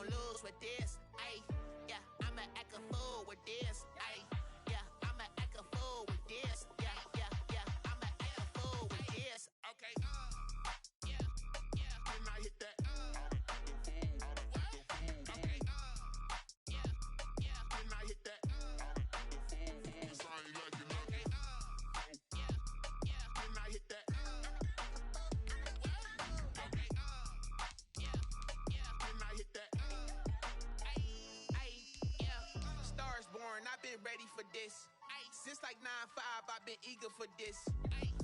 won't lose with this. Ayy, yeah, I'ma act a fool with this. Ayy, yeah, I'ma act a fool with this. Yeah, yeah, yeah, I'ma act a fool with this. Okay, yeah, yeah. Then I hit that. Okay, yeah, yeah. Then I hit that. Cause I ain't like it. Okay, yeah, yeah. Then I hit that. Okay, yeah, yeah. Then I hit that. Yeah. Stars born, I've been ready for this. Since like 9-5, I've been eager for this.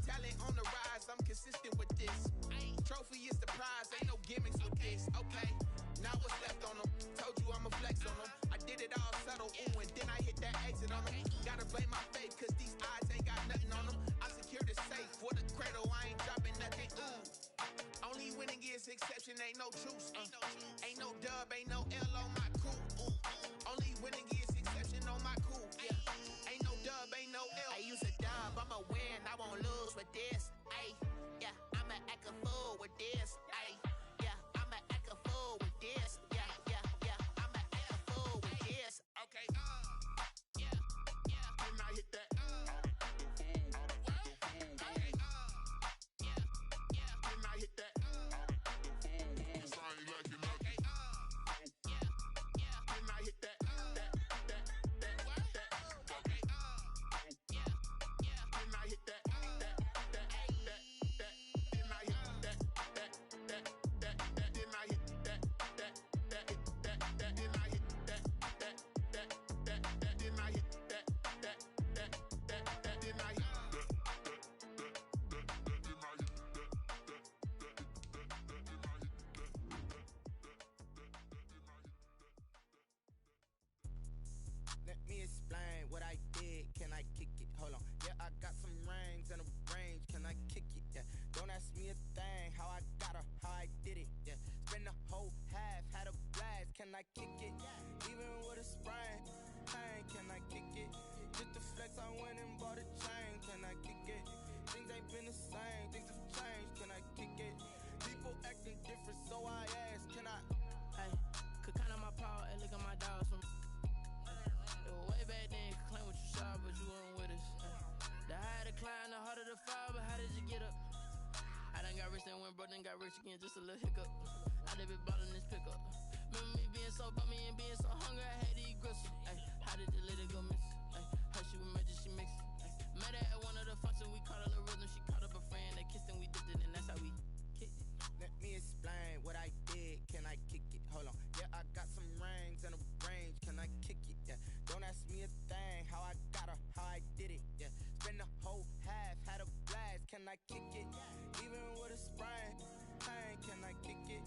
Talent on the rise, I'm consistent with this. Trophy is the prize, ain't no gimmicks with this. Okay, now what's left on them? Told you I'ma flex on them. I did it all subtle, ooh, and then I hit that exit on them. Gotta blame my faith, cause these odds ain't got nothing on them. I secured the safe for the cradle, I ain't dropping nothing, ooh. Only winning is exception, ain't no truce. Ain't no dub, ain't no L on my crew. Only winning is exception on my crew. Yeah. Ain't no dub, ain't no L. I use a dub, I'ma win, I won't lose with this. Ayy, yeah, I'ma act a fool with this. Ayy, yeah, I'ma act a fool with this. Yeah, yeah, yeah, I'ma act a fool with this. Okay, yeah, yeah. Then I hit that. Okay, yeah, yeah. Then I hit that. Cause I ain't like it. Okay, yeah, yeah. Then I hit that. Let me explain what I did. Can I kick it? Hold on. Yeah, I got some rings and a range. Can I kick it? Yeah. Don't ask me a thing. How I got her, how I did it. Yeah. Spend the whole half, had a blast. Can I kick it? Even with a sprain. Pain, can I kick it? Just the flex, I went and bought a chain. Can I kick it? Things ain't been the same. Things have changed. Can I kick it? People acting different, so I ask. Can I? Hey, could count on my power and look at my dogs from. Way back then, could claim what you saw, but you weren't with us. The higher the climb, the harder the fall, but how did you get up? I done got rich and went broke, then got rich again, just a little hiccup. I done been ballin' this pickup. Remember me being so bummy and being so hungry, I had to eat gristle. Ay, how did the lady go miss? Ay, her she was magic, she mixed. Met her at one of the functions, we caught a little rhythm. She caught up a friend, they kissed and we dipped it, and that's how we kicked it. Let me explain what I did. Can I kick it? Hold on. Yeah, I got some rings and a range. Can I kick it? Yeah. Don't ask me a thing. How I got her, how I did it. Yeah. Spend the whole half, had a blast. Can I kick it? Even with a sprain. Pain, can I kick it?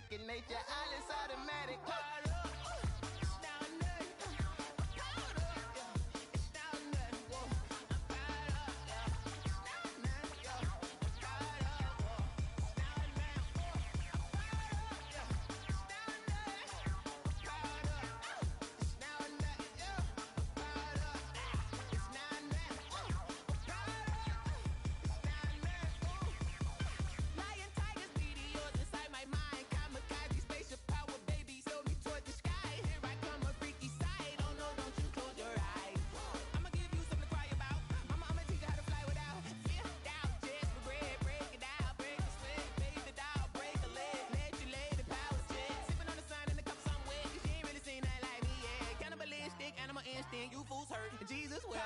second nature. All is automatic. You fools hurt. Jesus will.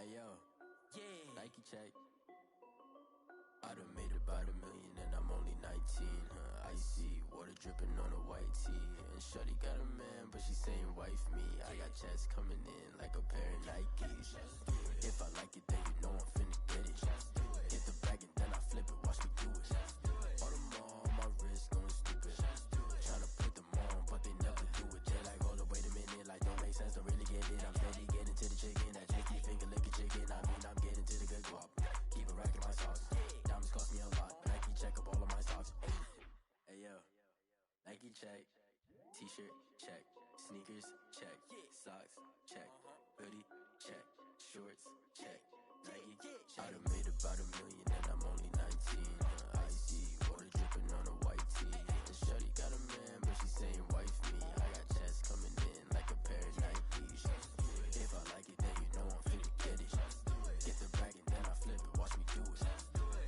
Hey yo, yeah, Nike check. I done made about $1 million and I'm only 19. Icy water dripping on a white tee. And shorty got a man, but she saying wife me. I got checks coming in like a pair of Nikes. If I like it, then you know I'm finna get it. Get the bag and then I flip it. Watch me do it. All them on my wrist going stupid. Tryna put them on, but they never do it. They like, hold up, wait a minute. Like, don't make sense, don't really get it. I'm steady getting to the chicken. That tasty finger licking chicken. I mean, I'm getting to the good guap. Keep it racking my sauce. Diamonds cost me a lot. Nike check up all of my stocks. Hey yo, Nike check. T-shirt check. Sneakers check. Socks check. Hoodie check. Shorts check. Nike check. I done made about $1 million and I'm only 19. Icy water dripping on a white tee. And shorty got a man, but she saying wife me. I got checks coming in like a pair of Nikes. If I like it, then you know I'm finna get it. Get the bag and then I flip it. Watch me do it.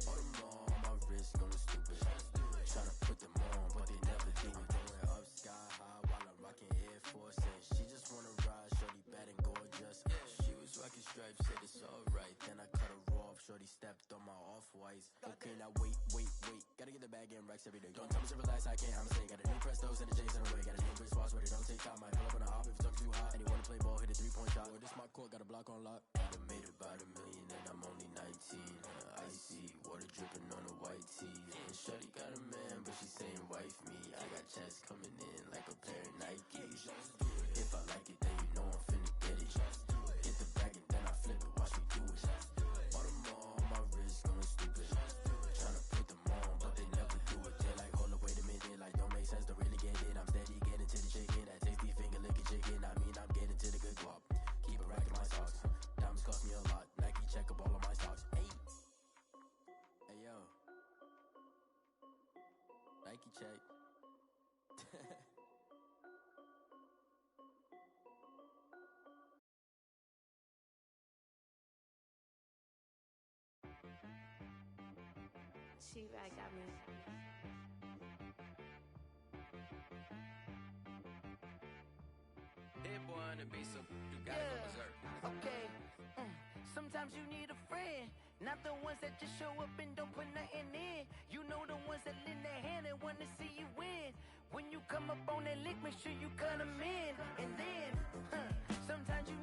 All them on my wrist going stupid. Tryna put them on, but they never do it. Going up sky high while I'm rocking Air Force. And she just wanna ride, shorty bad and gorgeous. She was rocking stripes, said it's alright. Then I cut her off, shorty stepped on my off-whites. Okay, now wait. Gotta get the bag and racks every day. Don't tell me to relax, I can't, I'm saying. Got a new Prestos and a Jason away. Got a new Chris Foss, where they don't take time. Might pull up on a hop if it's too hot. And he wanna play ball, hit a 3-point shot. Or this my court, got a block on lock. I done made about $1 million and I'm only 19. Icy water dripping on a white tee. And shorty got a man, but she saying wife me. I got checks coming in like a pair of Nikes. If I like it, then you know I'm finna get it. Get the bag and then I flip it. Watch me do it. All them on my wrist going stupid. Tryna put them on, but they never do it. They're like, hold up, wait a minute. Like, don't make sense, don't really get it. I'm steady getting to the chicken. That tasty finger licking chicken. I mean, I'm getting to the good guap. Keep it racking my socks. Diamonds cost me a lot. Nike check up all of my stocks. Hey yo, Nike check. She-Rag got me. Hit boy on the beat, so you gotta go berserk. Okay. Sometimes you need a friend, not the ones that just show up and don't put nothing in. You know the ones that lend their hand and wanna see you win. When you come up on that lick, make sure you cut them in. And then, sometimes you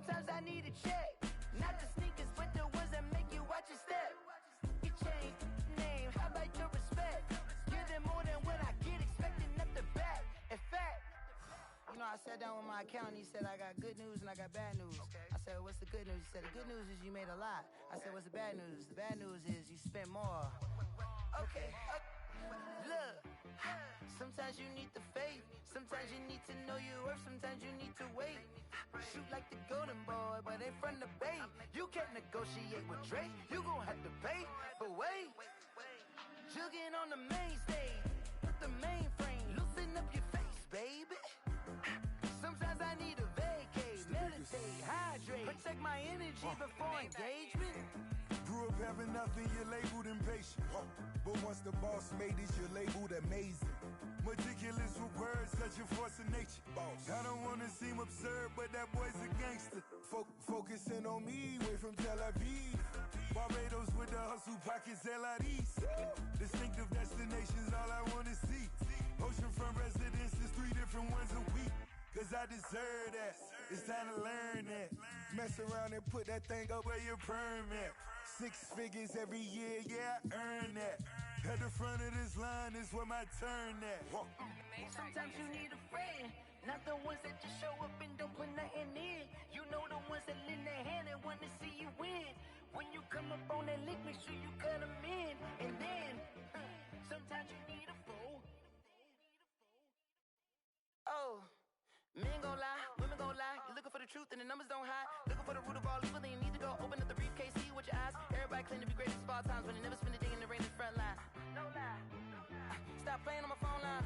Sometimes I need a check. Not the sneakers, but the ones that make you watch your step. Your chain, name, how about your respect? Give them more than what I get, expecting nothing back. In fact, you know, I sat down with my accountant. He said, I got good news and I got bad news. Okay. I said, what's the good news? He said, the good news is you made a lot. I said, what's the bad news? The bad news is you spent more. Okay. Look, sometimes you need the faith. Sometimes you need to know your worth. Sometimes you need to wait. Shoot like the golden boy, but in front of the bay. You can't negotiate with Drake. You gon' have to pay. But wait, jugging on the main stage. Put the mainframe. Loosen up your face, baby. Sometimes I need a vacate. Meditate, hydrate. Protect my energy before engagement. Grew up having nothing, you're labeled impatient. But once the boss made it, you're labeled amazing. Meticulous with words, such a force of nature. I don't wanna seem absurd, but that boy's a gangster. Focusing on me, way from Tel Aviv. Barbados with the hustle pockets, LIDs. Distinctive destinations, all I wanna see. Oceanfront residences, 3 different ones a week. Cause I deserve that, it's time to learn that. Mess around and put that thing up where your perm at. 6 figures every year, yeah, I earn that. At the front of this line is where my turn at. Sometimes you need a friend, not the ones that just show up and don't put nothing in. You know the ones that lend their hand and want to see you win. When you come up on that lick, make sure you cut them in. And then, sometimes you need a fool. Oh. Men gon' lie, women gon' lie. You're looking for the truth and the numbers don't hide. Looking for the root of all evil, then you need to go open up the briefcase, see with your eyes. Everybody claim to be greatest of all times, but they never spend a day in the rain in the front line. No lie. Stop playing on my phone line.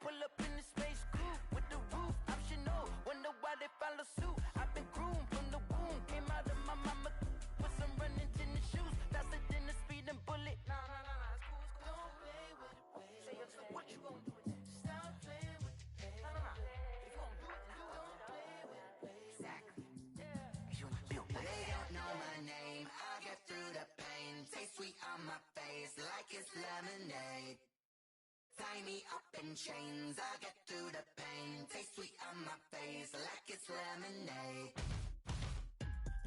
Pull up in the space coupe with the roof optional. Wonder why they follow suit. I've been groomed from the womb. Came out of my mama with some running tennis shoes. Faster than the speeding bullet. Nah, it's cool. Don't play with it, baby. Say it, what you gon' do with it? Stop playing with it. They don't know my name, I'll get through the pain. Taste sweet on my face like it's lemonade. Tie me up in chains, I'll get through the pain. Taste sweet on my face like it's lemonade.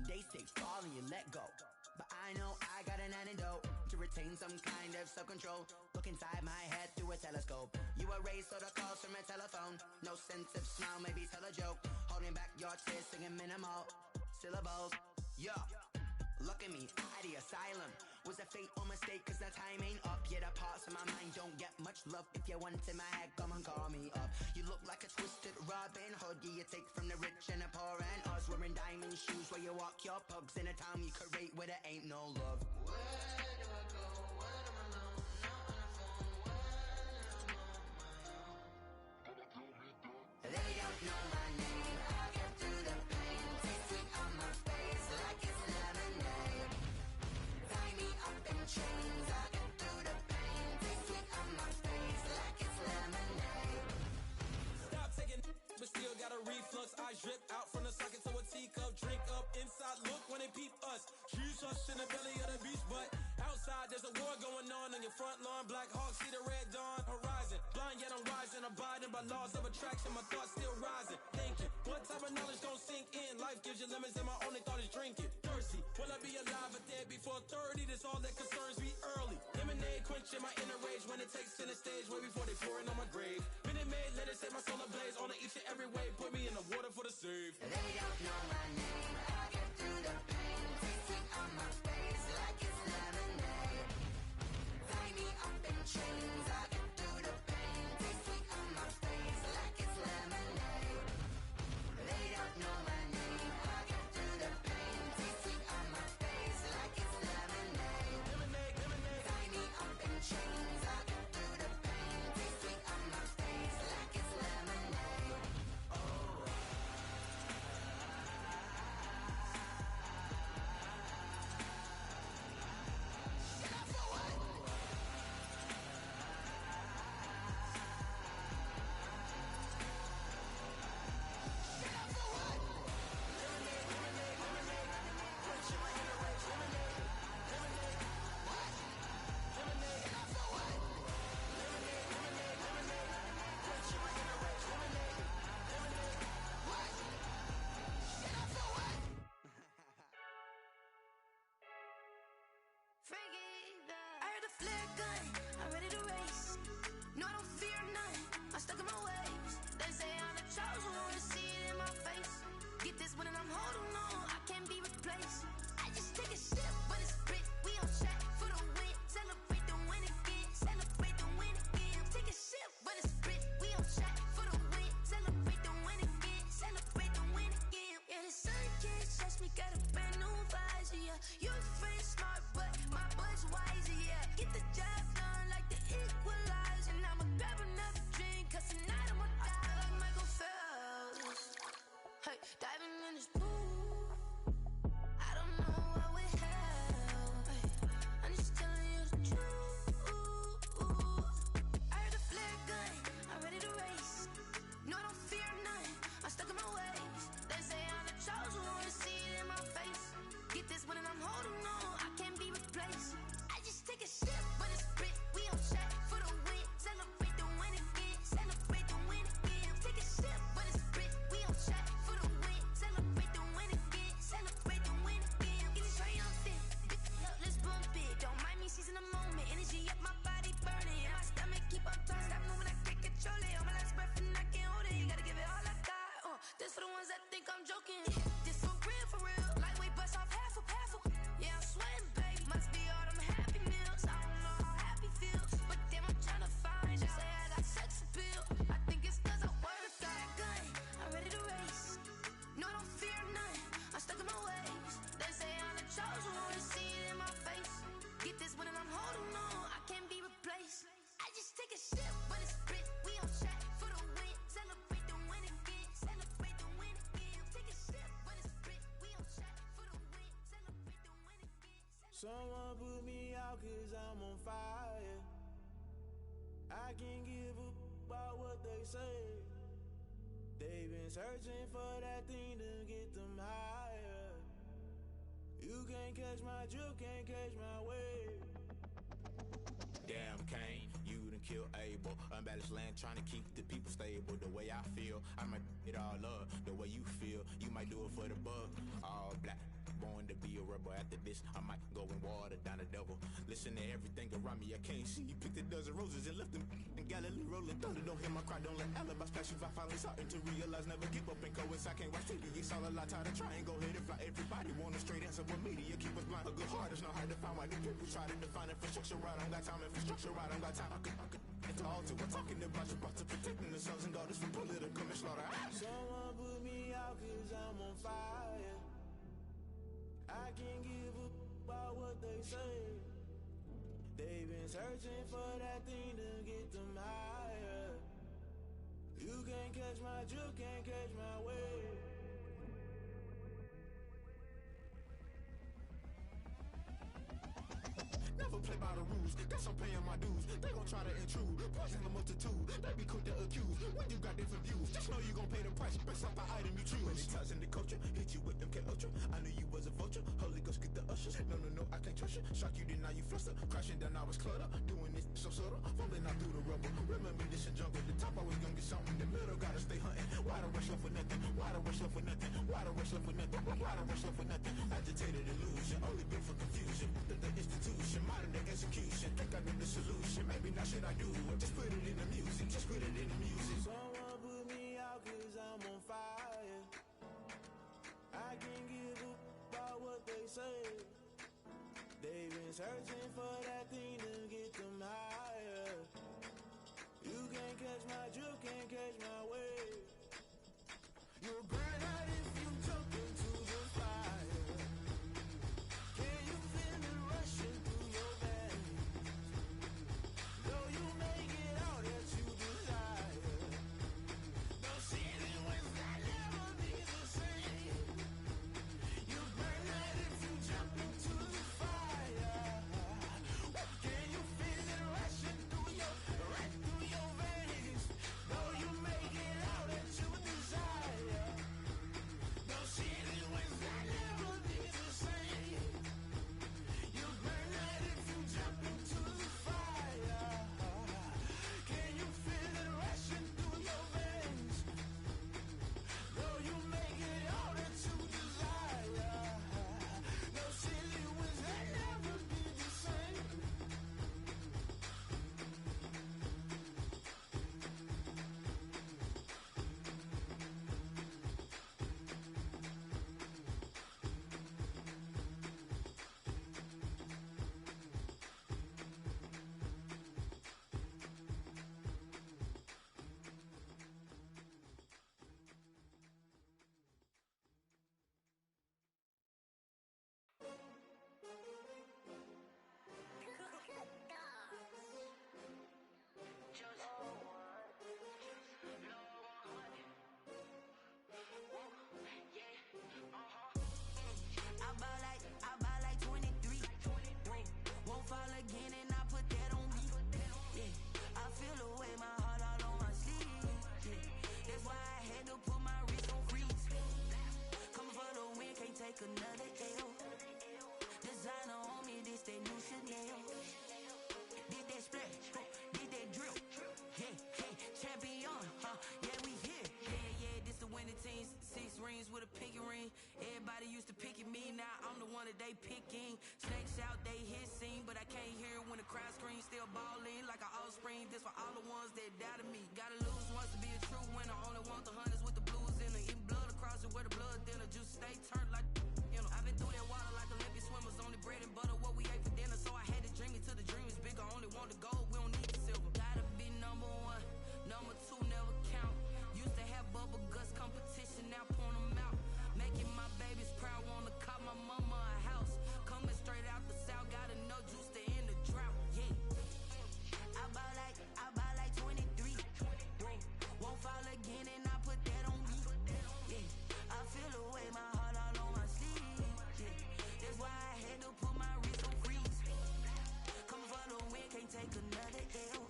They say fall and you let go, but I know I got an antidote to retain some kind of self-control. Look inside my head through a telescope. You erase all the calls from a telephone. No sense of smile, maybe tell a joke. Holding back your tears, singing minimal syllables. Yeah, look at me, out the asylum. Was a fate or mistake, cause the time ain't up. Yeah, the parts of my mind don't get much love. If you want in my head, come and call me up. You look like a twisted Robin Hood. Yeah, you take from the rich and the poor and us. Wearing diamond shoes where you walk your pugs in a town you create where there ain't no love. Where do I go when I'm alone? Not on the phone when I'm on my own. They don't know my name, I'll get through the pain. Taste sweet on my face like it's lemonade. Tie me up in chains, I'll get through the pain. Taste sweet on my face like it's lemonade. Stop taking but still got a reflux. Eyes drip out from the socket to a teacup. Drink up inside, look when they peep us. Choose us in the belly of the beast, but outside there's a war going on your front lawn. Black Hawk, see the red dawn horizon. Blind yet I'm rising, abiding by laws of attraction. My thoughts still rising, thinking what type of knowledge gon' sink in? Life gives you limits and my only thought is drinking. Thirsty, will I be alive or dead before 30? That's all that concerns me early. Lemonade quenching my inner rage when it takes center stage way before they pouring on my grave. Minute Maid, let it set my soul ablaze on each and every way. Put me in the water for the save. They don't know my name, I'll get through the pain. Taste sweet on my face like it's lemonade. Tie me up in chains, I'll get through the pain. Taste sweet on my face like it's lemonade. They don't know my name, I'll get through the pain. Taste sweet on my face like it's lemonade. Tie me up in chains, I'll get through the pain. Taste sweet on my face like it's lemonade. No, I don't fear nothing. I'm stuck in my ways. They say I'm the chosen one, see it in my face. Get this one and I'm holding on. I can't be replaced. I just take a sip, but it's spit. We on track for the win. Celebrate the win again. Celebrate the win again. Take a sip, but it's spit. We on track for the win. Celebrate the win again. Celebrate the win again. Yeah, the sun can't touch me. Got a brand new visor. Yeah, your friend smart, but my boy's wiser. Yeah, get the job done like the equalizer. And I'ma grab another drink, 'cause tonight I'ma die like Michael Phelps. Hey, diving in this pool. I don't know what would help. Hey, I'm just telling you the truth. I heard a flare gun. I'm ready to race. No, I don't fear nothing. I'm stuck in my ways. They say I'm the chosen one, see it in my face. Get this one and I'm holding on. I can't be replaced. I just take a sip, but it's spit. We on track for the win. Celebrate the win again. Celebrate the win again. Take a sip, but it's spit. We on track for the win. Celebrate the win again. Celebrate the win again. Get it triumphant. Look, let's bump it. Don't mind me seizing the moment. Energy up, my body burning. And my stomach keep on turning. Stop moving, I can't control it. On my last breath and I can't hold it. You gotta give it all I got. This for the ones that think I'm joking. This for real, for real. Lightweight bust off half a. Yeah, I'm sweating, babe. Must be all them happy meals. I don't know how happy feels, but damn, I'm tryna find you. Say I got sex appeal. I think it's 'cause I wear a fat gun. I'm ready to race. No, I don't fear nothing. I'm stuck in my ways. They say I'm the chosen one, see it in my face. Get this one and I'm holding on. I can't be replaced. I just take a sip, but it's spit. We on track for the win. Celebrate the win again. Celebrate the win again. Take a sip, but it's spit. We on track for the win. Celebrate the win again. Someone put me out 'cause I'm on fire. I can't give a about what they say. They've been searching for that thing to get them higher. You can't catch my drift, can't catch my wave. Damn, Kane, you done killed Abel. Unbalanced land, trying to keep the people stable. The way I feel, I might it all up. The way you feel, you might do it for the bug. All black, born to be a rebel. After this, I might go and water down the devil. Listen to everything around me, I can't see. Picked a dozen roses and left them in Galilee rolling thunder. Don't hear my cry, don't let alibis pass you. I finally starting to realize, never give up and coincide. Can't watch TV, it's all a lot. Tired of trying, go ahead and fly. Everybody want a straight answer with media. Keep us blind, a good heart is not hard to find. Why do people try to define infrastructure right? I don't got time, infrastructure right, I don't got time. I could into altar. We're talking about you, about to protecting the sons and daughters from political and slaughter. Someone put me out 'cause I'm on fire. I can't give a about what they say. They've been searching for that thing to get them higher. You can't catch my drift, can't catch my wave. Never play by the rules, guess I'm paying my dues. They gon' try to intrude, poison the multitude. They be quick to accuse, when you got different views. Just know you gon' pay the price, based off the item you choose. Many times in the culture, hit you with them K Ultra. I knew you was a vulture, Holy Ghost get the ushers. No, I can't trust you. Shock you, then now you fluster. Crashing down, I was cluttered. Doing this so subtle, falling out through the rubble. Remember this in jungle, the top I was gonna get something. The middle gotta stay hunting. Why the rush left for nothing? Why the rush left for nothing? Why the rush left for nothing? Why the rush left for nothing? Agitated illusion, only built for confusion. The institution, modern day execution. Think I know the solution. Maybe not should I do it? Just put it in the music. Just put it in the music. Someone put me out 'cause I'm on fire. I can't give a about what they say. They've been searching for that thing to get them higher. You can't catch my drift, can't catch my wave. You'll burn out if you jump into the fire. Can you feel it rushing through your veins? Though you make it all that you desire. No city was that never be the same. You burn out if you jump into the fire. Can you feel it rushing through your veins? Though you make it picking. Snakes out, they hissing, but I can't hear when the crowd screams. Still balling like an offspring. This for all the ones that doubted me. Gotta lose once to be a true winner. Only want the hunters with the blues in her. Eating blood across it where the blood dinner. Juice stay turned like you know. I've been through that water like Olympic swimmers. Only bread and butter what we ate for dinner. So I had to dream it till the dream is bigger. Only want the gold, we don't need the silver. Gotta be number one, number two never count. Used to have bubble guts competition, now point them out. Making my babies proud, wanna call my mama a house. Coming straight out the south, gotta know juice to end the drought. Yeah. I buy like 23. Won't fall again and I put that on me. Yeah. I feel the way, my heart all on my sleeve. Yeah. That's why I had to put my wrist on freeze. Come for the win, can't take another L.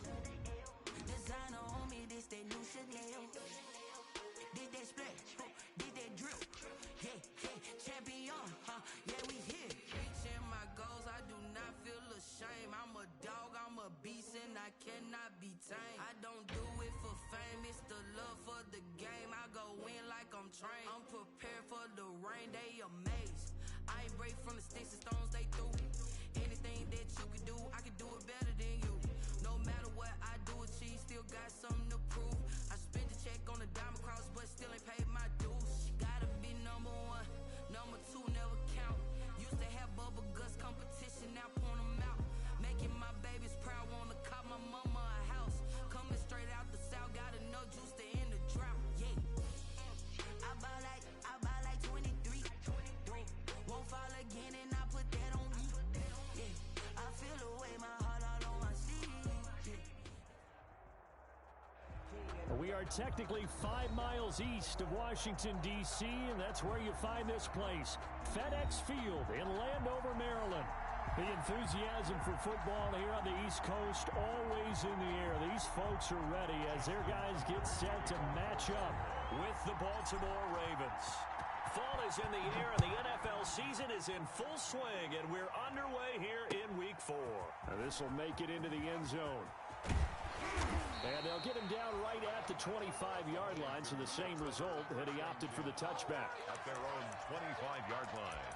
Designer on me, this that new Chanel. Did that splash, did that drip. Yeah, champion, yeah, we here. Reaching my goals, I do not feel ashamed. I'm a dog, I'm a beast, and I cannot be tamed. I don't do it for fame, it's the love for the game. I go in like I'm trained. I'm prepared for the rain, they amazed. I ain't break from the sticks and stones they threw. Anything that you can do, I can do it better than you. No matter what I do, achieve, still got something to prove. I spent the check on the diamond cross, but still ain't paid my dues. Gotta be number one, number two never count. Used to have bubble guts competition, now point them out. Making my babies proud, wanna call my mama a house. Coming straight out the south, gotta know juice to end the drought. Yeah. I buy like 23. Won't fall again and I put that on me. Yeah. I feel the way, my heart all on my sleeve. Yeah. We are technically 5 miles east of Washington, D.C., and that's where you find this place, FedEx Field in Landover, Maryland. The enthusiasm for football here on the East Coast always in the air. These folks are ready as their guys get set to match up with the Baltimore Ravens. Fall is in the air, and the NFL season is in full swing, and we're underway here in Week 4. Now this will make it into the end zone. And they'll get him down right at the 25-yard line, so the same result had he opted for the touchback. At their own 25-yard line.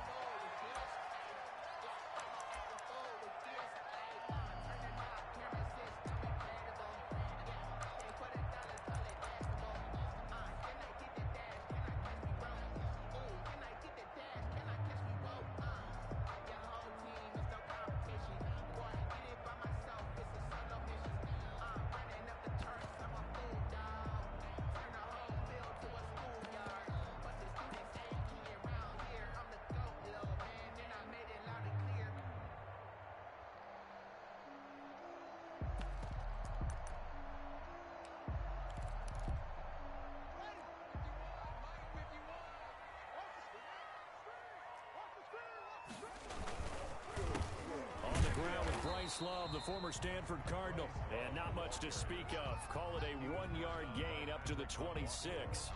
Love, the former Stanford Cardinal, and not much to speak of. Call it a 1-yard gain up to the 26.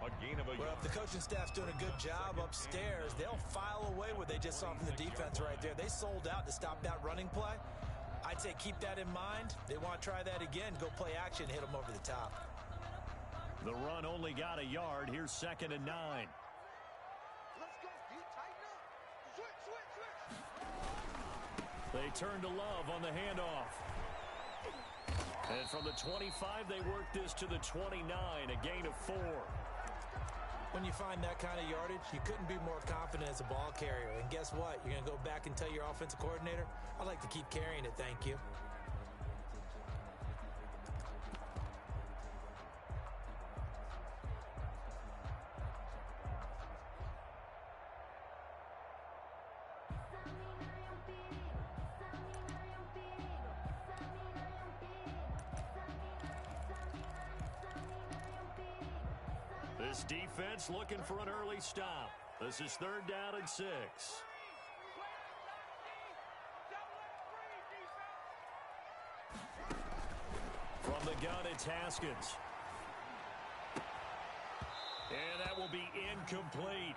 A gain of a Well, if the coaching staff's doing a good job upstairs, they'll file away what they just saw from the defense right there. They sold out to stop that running play. I'd say keep that in mind. They want to try that again. Go play action, hit them over the top. The run only got a yard. Here's 2nd and 9. They turn to Love on the handoff. And from the 25, they work this to the 29, a gain of 4. When you find that kind of yardage, you couldn't be more confident as a ball carrier. And guess what? You're going to go back and tell your offensive coordinator, I'd like to keep carrying it, thank you. This defense looking for an early stop. This is 3rd down and 6. From the gun, it's Haskins. And that will be incomplete.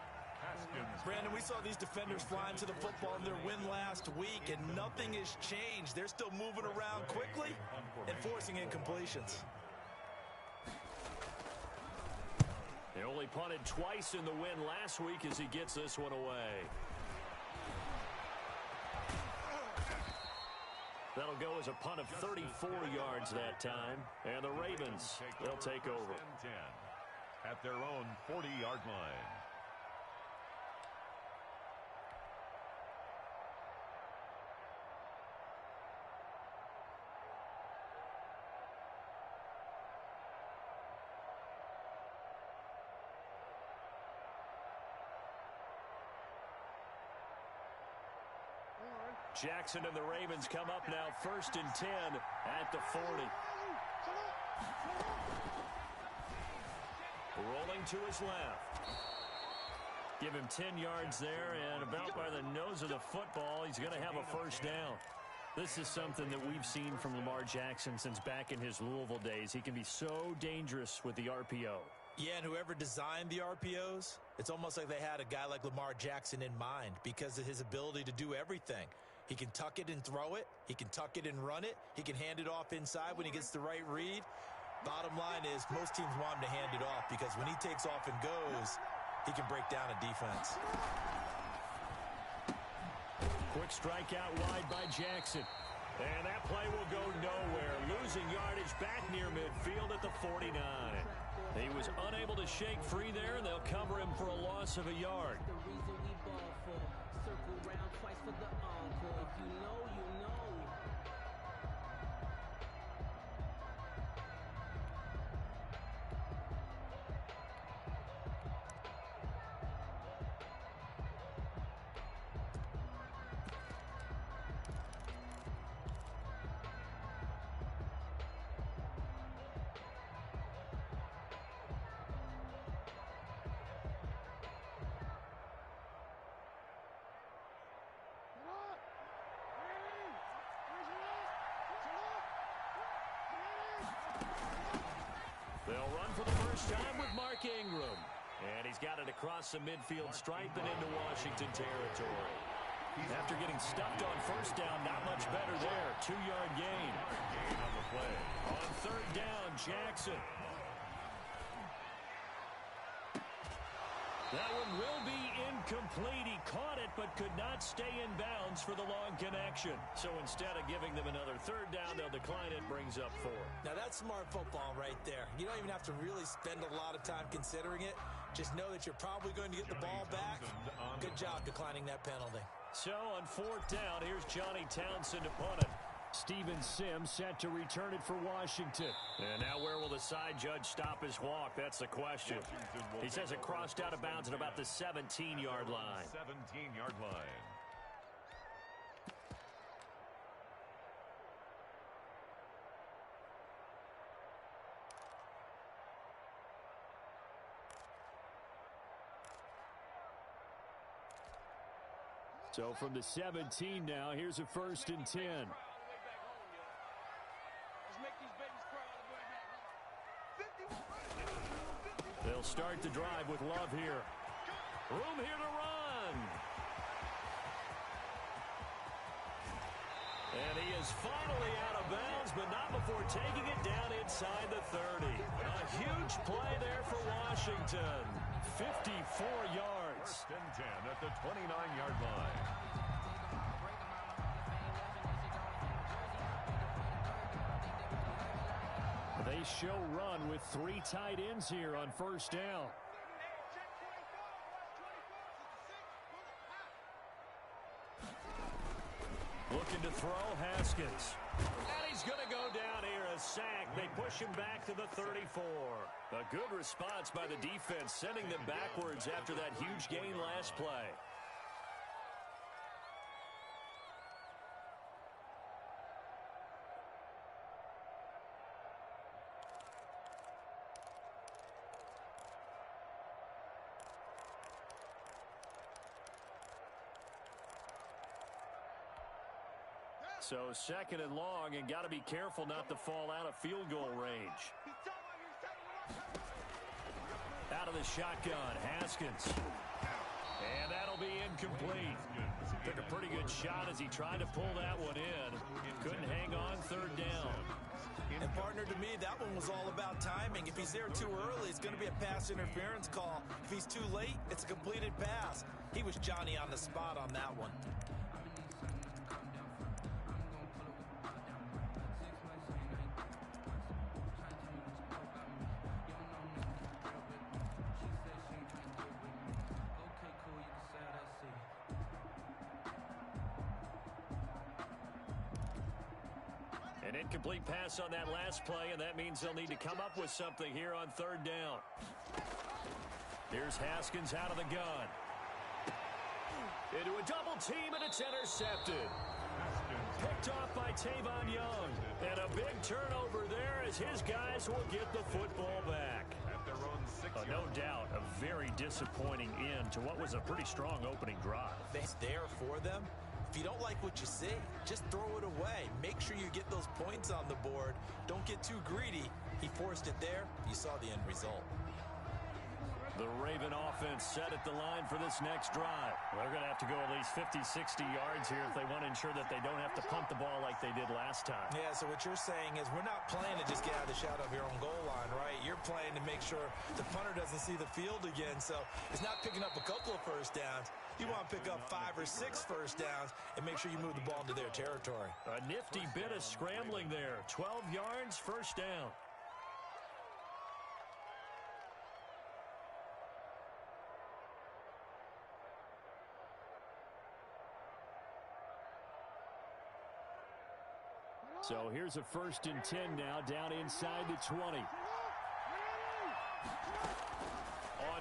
Brandon, we saw these defenders flying to the football in their win last week, and nothing has changed. They're still moving around quickly and forcing incompletions. They only punted twice in the win last week as he gets this one away. That'll go as a punt of 34 yards that time. And the Ravens, they'll take over. 10 at their own 40-yard line. Jackson and the Ravens come up now 1st and 10 at the 40. Rolling to his left. Give him 10 yards there, and about by the nose of the football, he's going to have a first down. This is something that we've seen from Lamar Jackson since back in his Louisville days. He can be so dangerous with the RPO. Yeah, and whoever designed the RPOs, it's almost like they had a guy like Lamar Jackson in mind because of his ability to do everything. He can tuck it and throw it. He can tuck it and run it. He can hand it off inside when he gets the right read. Bottom line is most teams want him to hand it off because when he takes off and goes, he can break down a defense. Quick strike out wide by Jackson. And that play will go nowhere. Losing yardage back near midfield at the 49. He was unable to shake free there, and they'll cover him for a loss of a yard. Circle round twice for the encore. If you know, you know. They'll run for the first time with Mark Ingram. And he's got it across the midfield stripe and into Washington territory. After getting stuffed on first down, not much better there. 2-yard gain. On the play. On third down, Jackson. That one will be incomplete. He caught it but could not stay in bounds for the long connection. So instead of giving them another third down, they'll decline it. Brings up 4. Now that's smart football right there. You don't even have to really spend a lot of time considering it. Just know that you're probably going to get the ball back. Good job declining that penalty. So on fourth down, here's Johnny Townsend to punt it. Steven Sims set to return it for Washington. And now where will the side judge stop his walk? That's the question. He says it crossed out of bounds at about the 17-yard line. 17-yard line. So from the 17 now, here's a 1st and 10. They'll start the drive with Love here. Room here to run. And he is finally out of bounds, but not before taking it down inside the 30. A huge play there for Washington. 54 yards. 1st and 10 at the 29-yard line. They show run with 3 tight ends here on first down. Looking to throw, Haskins. And he's going to go down here, a sack. They push him back to the 34. A good response by the defense, sending them backwards after that huge gain last play. So 2nd and long, and got to be careful not to fall out of field goal range. Out of the shotgun, Haskins. And that'll be incomplete. Took a pretty good shot as he tried to pull that one in. Couldn't hang on 3rd down. And partner, to me, that one was all about timing. If he's there too early, it's going to be a pass interference call. If he's too late, it's a completed pass. He was Johnny on the spot on that one. An incomplete pass on that last play, and that means they'll need to come up with something here on third down. Here's Haskins out of the gun. Into a double team, and it's intercepted. Picked off by Tavon Young. And a big turnover there as his guys will get the football back. No doubt, a very disappointing end to what was a pretty strong opening drive. It's there for them. If you don't like what you see, just throw it away. Make sure you get those points on the board. Don't get too greedy. He forced it there. You saw the end result. The Raven offense set at the line for this next drive. They're going to have to go at least 50, 60 yards here if they want to ensure that they don't have to punt the ball like they did last time. Yeah, so what you're saying is we're not playing to just get out of the shadow of your own goal line, right? You're playing to make sure the punter doesn't see the field again. So it's not picking up a couple of first downs. You want to pick up 5 or 6 first downs and make sure you move the ball into their territory. A nifty bit of scrambling there. 12 yards, first down. So here's a 1st and 10 now, down inside the 20. On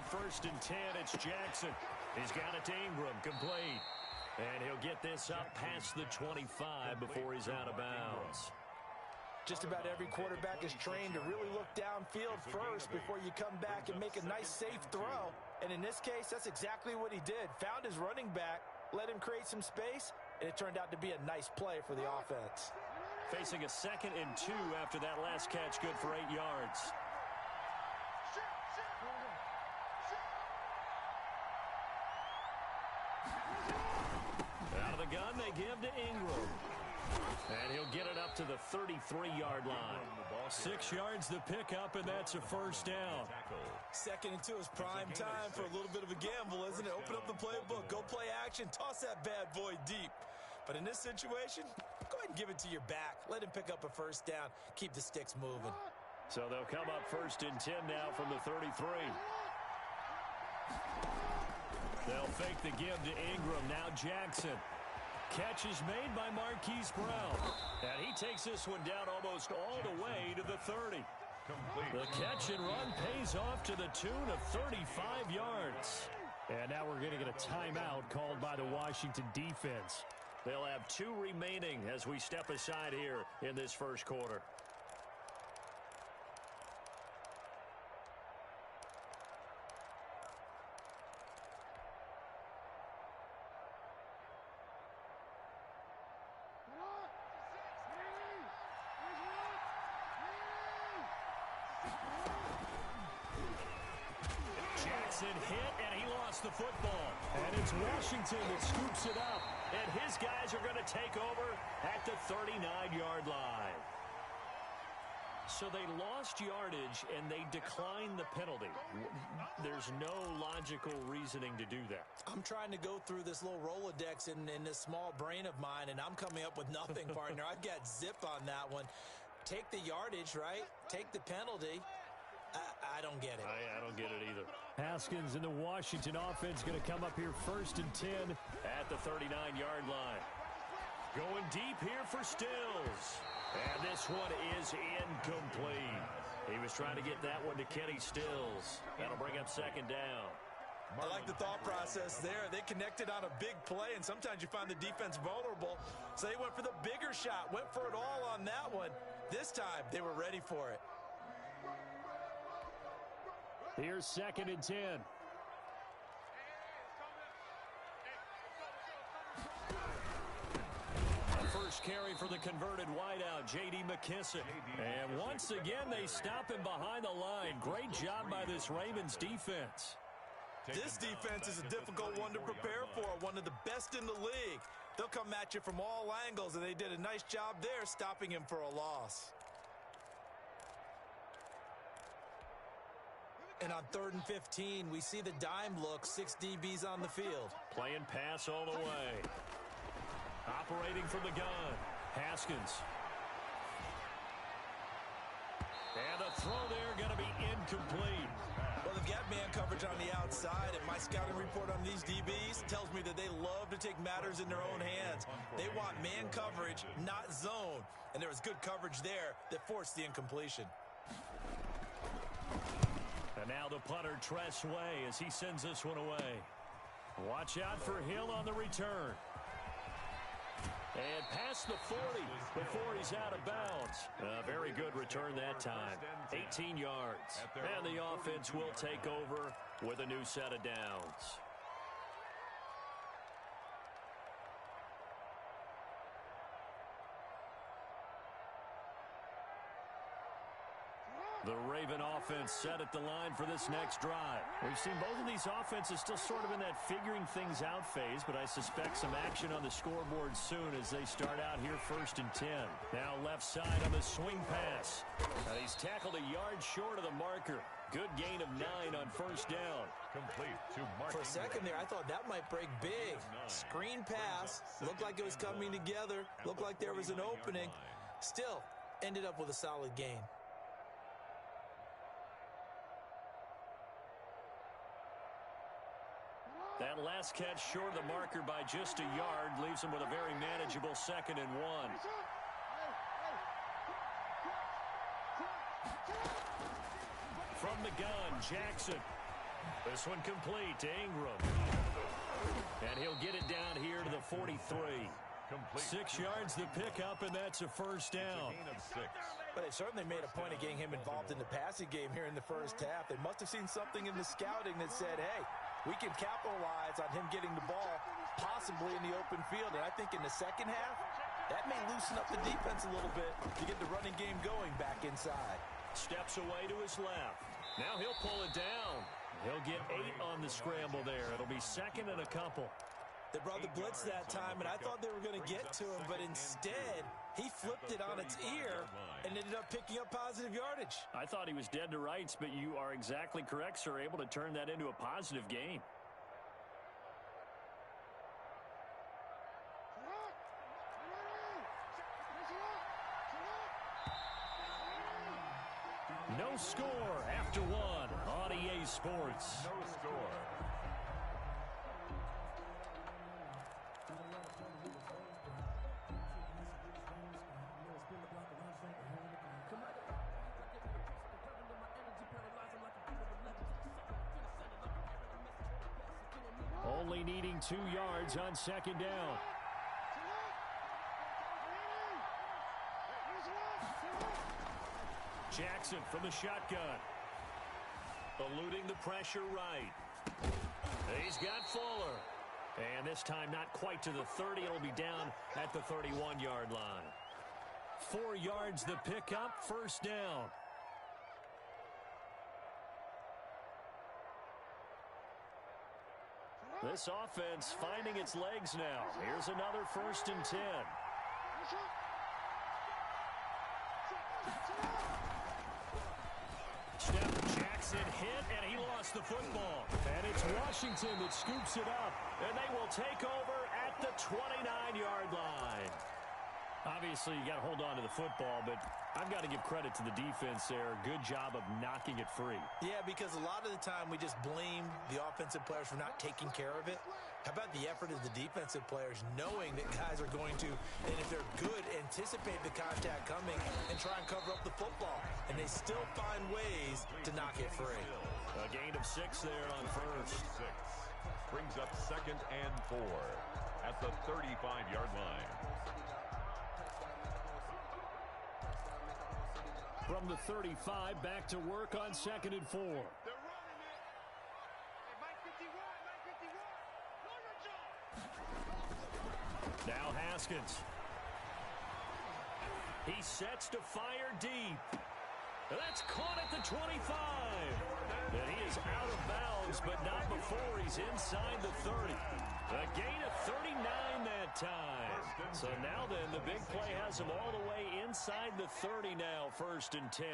1st and 10, it's Jackson. He's got it to Ingram, complete. And he'll get this up past the 25 before he's out of bounds. Just about every quarterback is trained to really look downfield first before you come back and make a nice, safe throw. And in this case, that's exactly what he did. Found his running back, let him create some space, and it turned out to be a nice play for the offense. Facing a 2nd and 2 after that last catch, good for 8 yards. Out of the gun, they give to Ingram. And he'll get it up to the 33-yard line. 6 yards to pick up, and that's a first down. 2nd and 2 is prime time for a little bit of a gamble, isn't it? Open up the playbook, go play action, toss that bad boy deep. But in this situation, go ahead and give it to your back. Let him pick up a first down. Keep the sticks moving. So they'll come up 1st and 10 now from the 33. They'll fake the give to Ingram. Now Jackson. Catch is made by Marquise Brown. And he takes this one down almost all the way to the 30. The catch and run pays off to the tune of 35 yards. And now we're going to get a timeout called by the Washington defense. They'll have 2 remaining as we step aside here in this first quarter. Jackson hit, and he lost the football. And it's Washington that scoops it up. And his guys are going to take over at the 39-yard line. So they lost yardage, and they declined the penalty. There's no logical reasoning to do that. I'm trying to go through this little Rolodex in this small brain of mine, and I'm coming up with nothing, partner. I've got zip on that one. Take the yardage, right? Take the penalty. I don't get it. I don't get it either. Haskins and the Washington offense going to come up here 1st and 10 at the 39-yard line. Going deep here for Stills. And this one is incomplete. He was trying to get that one to Kenny Stills. That'll bring up 2nd down. I like the thought process there. They connected on a big play, and sometimes you find the defense vulnerable. So they went for the bigger shot, went for it all on that one. This time, they were ready for it. Here's 2nd and 10. A first carry for the converted wideout, J.D. McKissick. And once again, they stop him behind the line. Great job by this Ravens defense. This defense is a difficult one to prepare for, one of the best in the league. They'll come at you from all angles, and they did a nice job there stopping him for a loss. And on 3rd and 15, we see the dime look, 6 DBs on the field. Playing pass all the way. Operating from the gun, Haskins. And the throw there going to be incomplete. Well, they've got man coverage coverage on the outside, and my scouting report on these DBs tells me that they love to take matters in their own hands. They want man coverage, not zone, and there was good coverage there that forced the incompletion. And now the punter, Tress Way, as he sends this one away. Watch out for Hill on the return. And past the 40 before he's out of bounds. A very good return that time. 18 yards. And the offense will take over with a new set of downs. The Raven offense set at the line for this next drive. We've seen both of these offenses still sort of in that figuring things out phase, but I suspect some action on the scoreboard soon as they start out here 1st and 10. Now left side on the swing pass. He's tackled a yard short of the marker. Good gain of 9 on 1st down. Complete to Mark. For a second there, I thought that might break big. Screen pass. Looked like it was coming together. Looked like there was an opening. Still, ended up with a solid gain. That last catch short of the marker by just a yard leaves him with a very manageable 2nd and 1. From the gun, Jackson. This one complete to Ingram. And he'll get it down here to the 43. Complete. 6 yards the pickup, and that's a 1st down. But they certainly made a point of getting him involved in the passing game here in the 1st half. They must have seen something in the scouting that said, hey, we can capitalize on him getting the ball possibly in the open field. And I think in the 2nd half, that may loosen up the defense a little bit to get the running game going back inside. Steps away to his left. Now he'll pull it down. He'll get 8 on the scramble there. It'll be 2nd and a couple. They brought the blitz that time, and I thought they were going to get to him, but instead, he flipped it on its ear and ended up picking up positive yardage. I thought he was dead to rights, but you are exactly correct, sir. Able to turn that into a positive gain. No score after 1 on EA Sports. No score. Only needing 2 yards on 2nd down. Jackson from the shotgun. Eluding the pressure right. He's got Fuller. And this time not quite to the 30. It'll be down at the 31-yard line. 4 yards the pickup, 1st down. This offense finding its legs now. Here's another 1st and 10. Steph Jackson hit, and he lost the football. And it's Washington that scoops it up. And they will take over at the 29-yard line. Obviously, you got to hold on to the football, but I've got to give credit to the defense there. Good job of knocking it free. Yeah, because a lot of the time we just blame the offensive players for not taking care of it. How about the effort of the defensive players knowing that guys are going to, and if they're good, anticipate the contact coming and try and cover up the football. And they still find ways to knock it free. A gain of 6 there on 1st. 6 brings up 2nd and 4 at the 35-yard line. From the 35, back to work on 2nd and 4. Now Haskins. He sets to fire deep. That's caught at the 25. And he is out of bounds, but not before he's inside the 30. A gain of 39 that time. So now then, the big play has him all the way inside the 30 now, 1st and 10.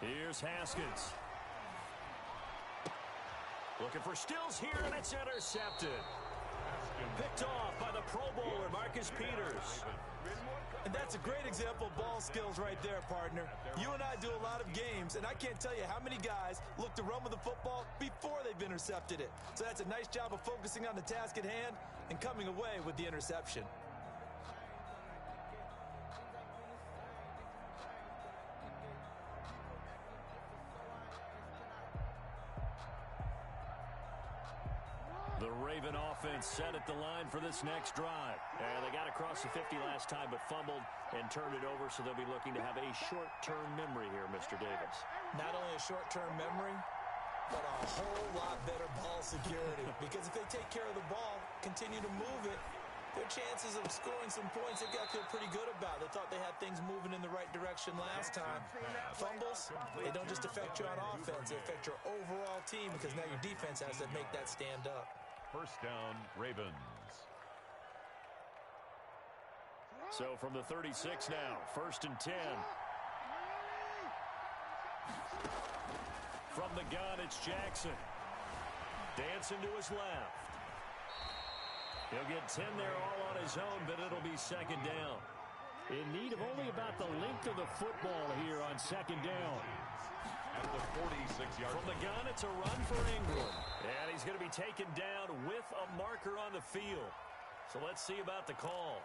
Here's Haskins. Looking for Stills here, and it's intercepted. Picked off by the Pro Bowler, Marcus Peters. And that's a great example of ball skills right there, partner. You and I do a lot of games, and I can't tell you how many guys look to run with the football before they've intercepted it. So that's a nice job of focusing on the task at hand and coming away with the interception. The Raven offense set at the line for this next drive. And they got across the 50 last time but fumbled and turned it over, so they'll be looking to have a short-term memory here, Mr. Davis. Not only a short-term memory, but a whole lot better ball security. Because if they take care of the ball, continue to move it, their chances of scoring some points, they got to feel pretty good about. They thought they had things moving in the right direction last time. Fumbles, they don't just affect you on offense, they affect your overall team because now your defense has to make that stand up. First down, Ravens. So from the 36 now, 1st and 10. From the gun, it's Jackson. Dancing to his left. He'll get 10 there all on his own, but it'll be 2nd down. In need of only about the length of the football here on 2nd down. At the 46-yard From the gun, it's a run for Ingram. And he's going to be taken down with a marker on the field. So let's see about the call.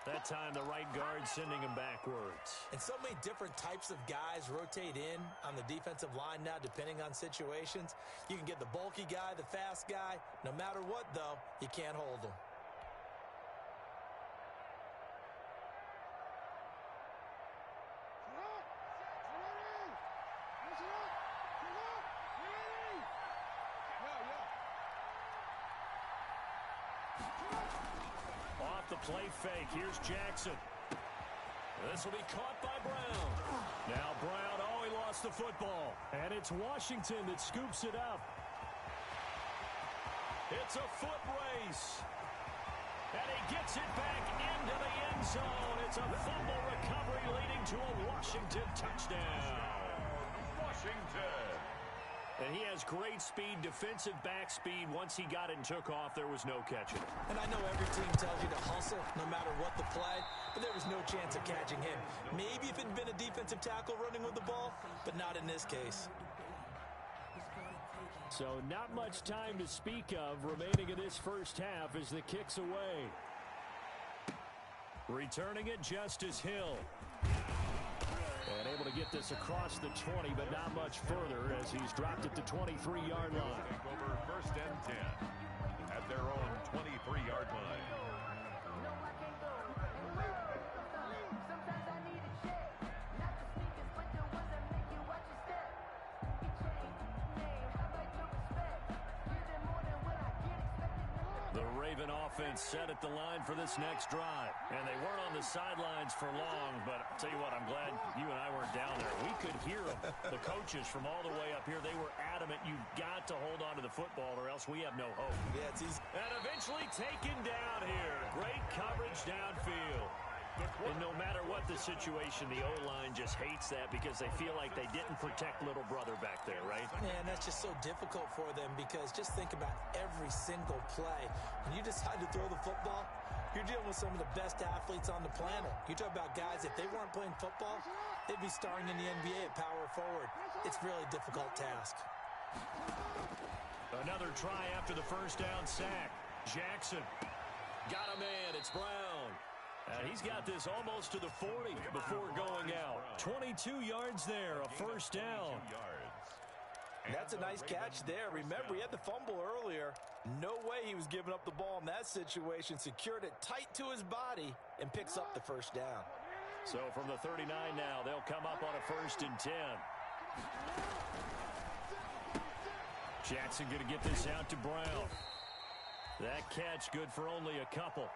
That time, the right guard sending him backwards. And so many different types of guys rotate in on the defensive line now, depending on situations. You can get the bulky guy, the fast guy. No matter what, though, you can't hold them. Off the play fake, here's Jackson. This will be caught by Brown. Now Brown, he lost the football. And it's Washington that scoops it up. It's a foot race. And he gets it back into the end zone. It's a fumble recovery leading to a Washington touchdown. Washington. And he has great speed, defensive back speed. Once he got it and took off, there was no catching it. And I know every team tells you to hustle no matter what the play, but there was no chance of catching him. Maybe if it had been a defensive tackle running with the ball, but not in this case. So not much time to speak of remaining in this first half as the kick's away. Returning it, Justice Hill. And able to get this across the 20, but not much further as he's dropped at the 23-yard line. Take over 1st and 10 at their own 23-yard line. The Raven offense set at the line for this next drive. And they weren't on the sidelines for long, but I'll tell you what, I'm glad you and I weren't down there. We could hear them, the coaches from all the way up here. They were adamant, you've got to hold on to the football or else we have no hope. Yeah, it's easy. And eventually taken down here. Great coverage downfield. And no matter what the situation, the O-line just hates that because they feel like they didn't protect little brother back there, right? Man, that's just so difficult for them because just think about every single play. When you decide to throw the football, you're dealing with some of the best athletes on the planet. You talk about guys, if they weren't playing football, they'd be starring in the NBA at power forward. It's really a difficult task. Another try after the first down sack. Jackson got a man. It's Brown. He's got this almost to the 40 before going out. 22 yards there, a first down. That's a nice catch there. Remember, he had the fumble earlier. No way he was giving up the ball in that situation. Secured it tight to his body and picks up the first down. So from the 39 now, they'll come up on a 1st and 10. Jackson going to get this out to Brown. That catch good for only a couple.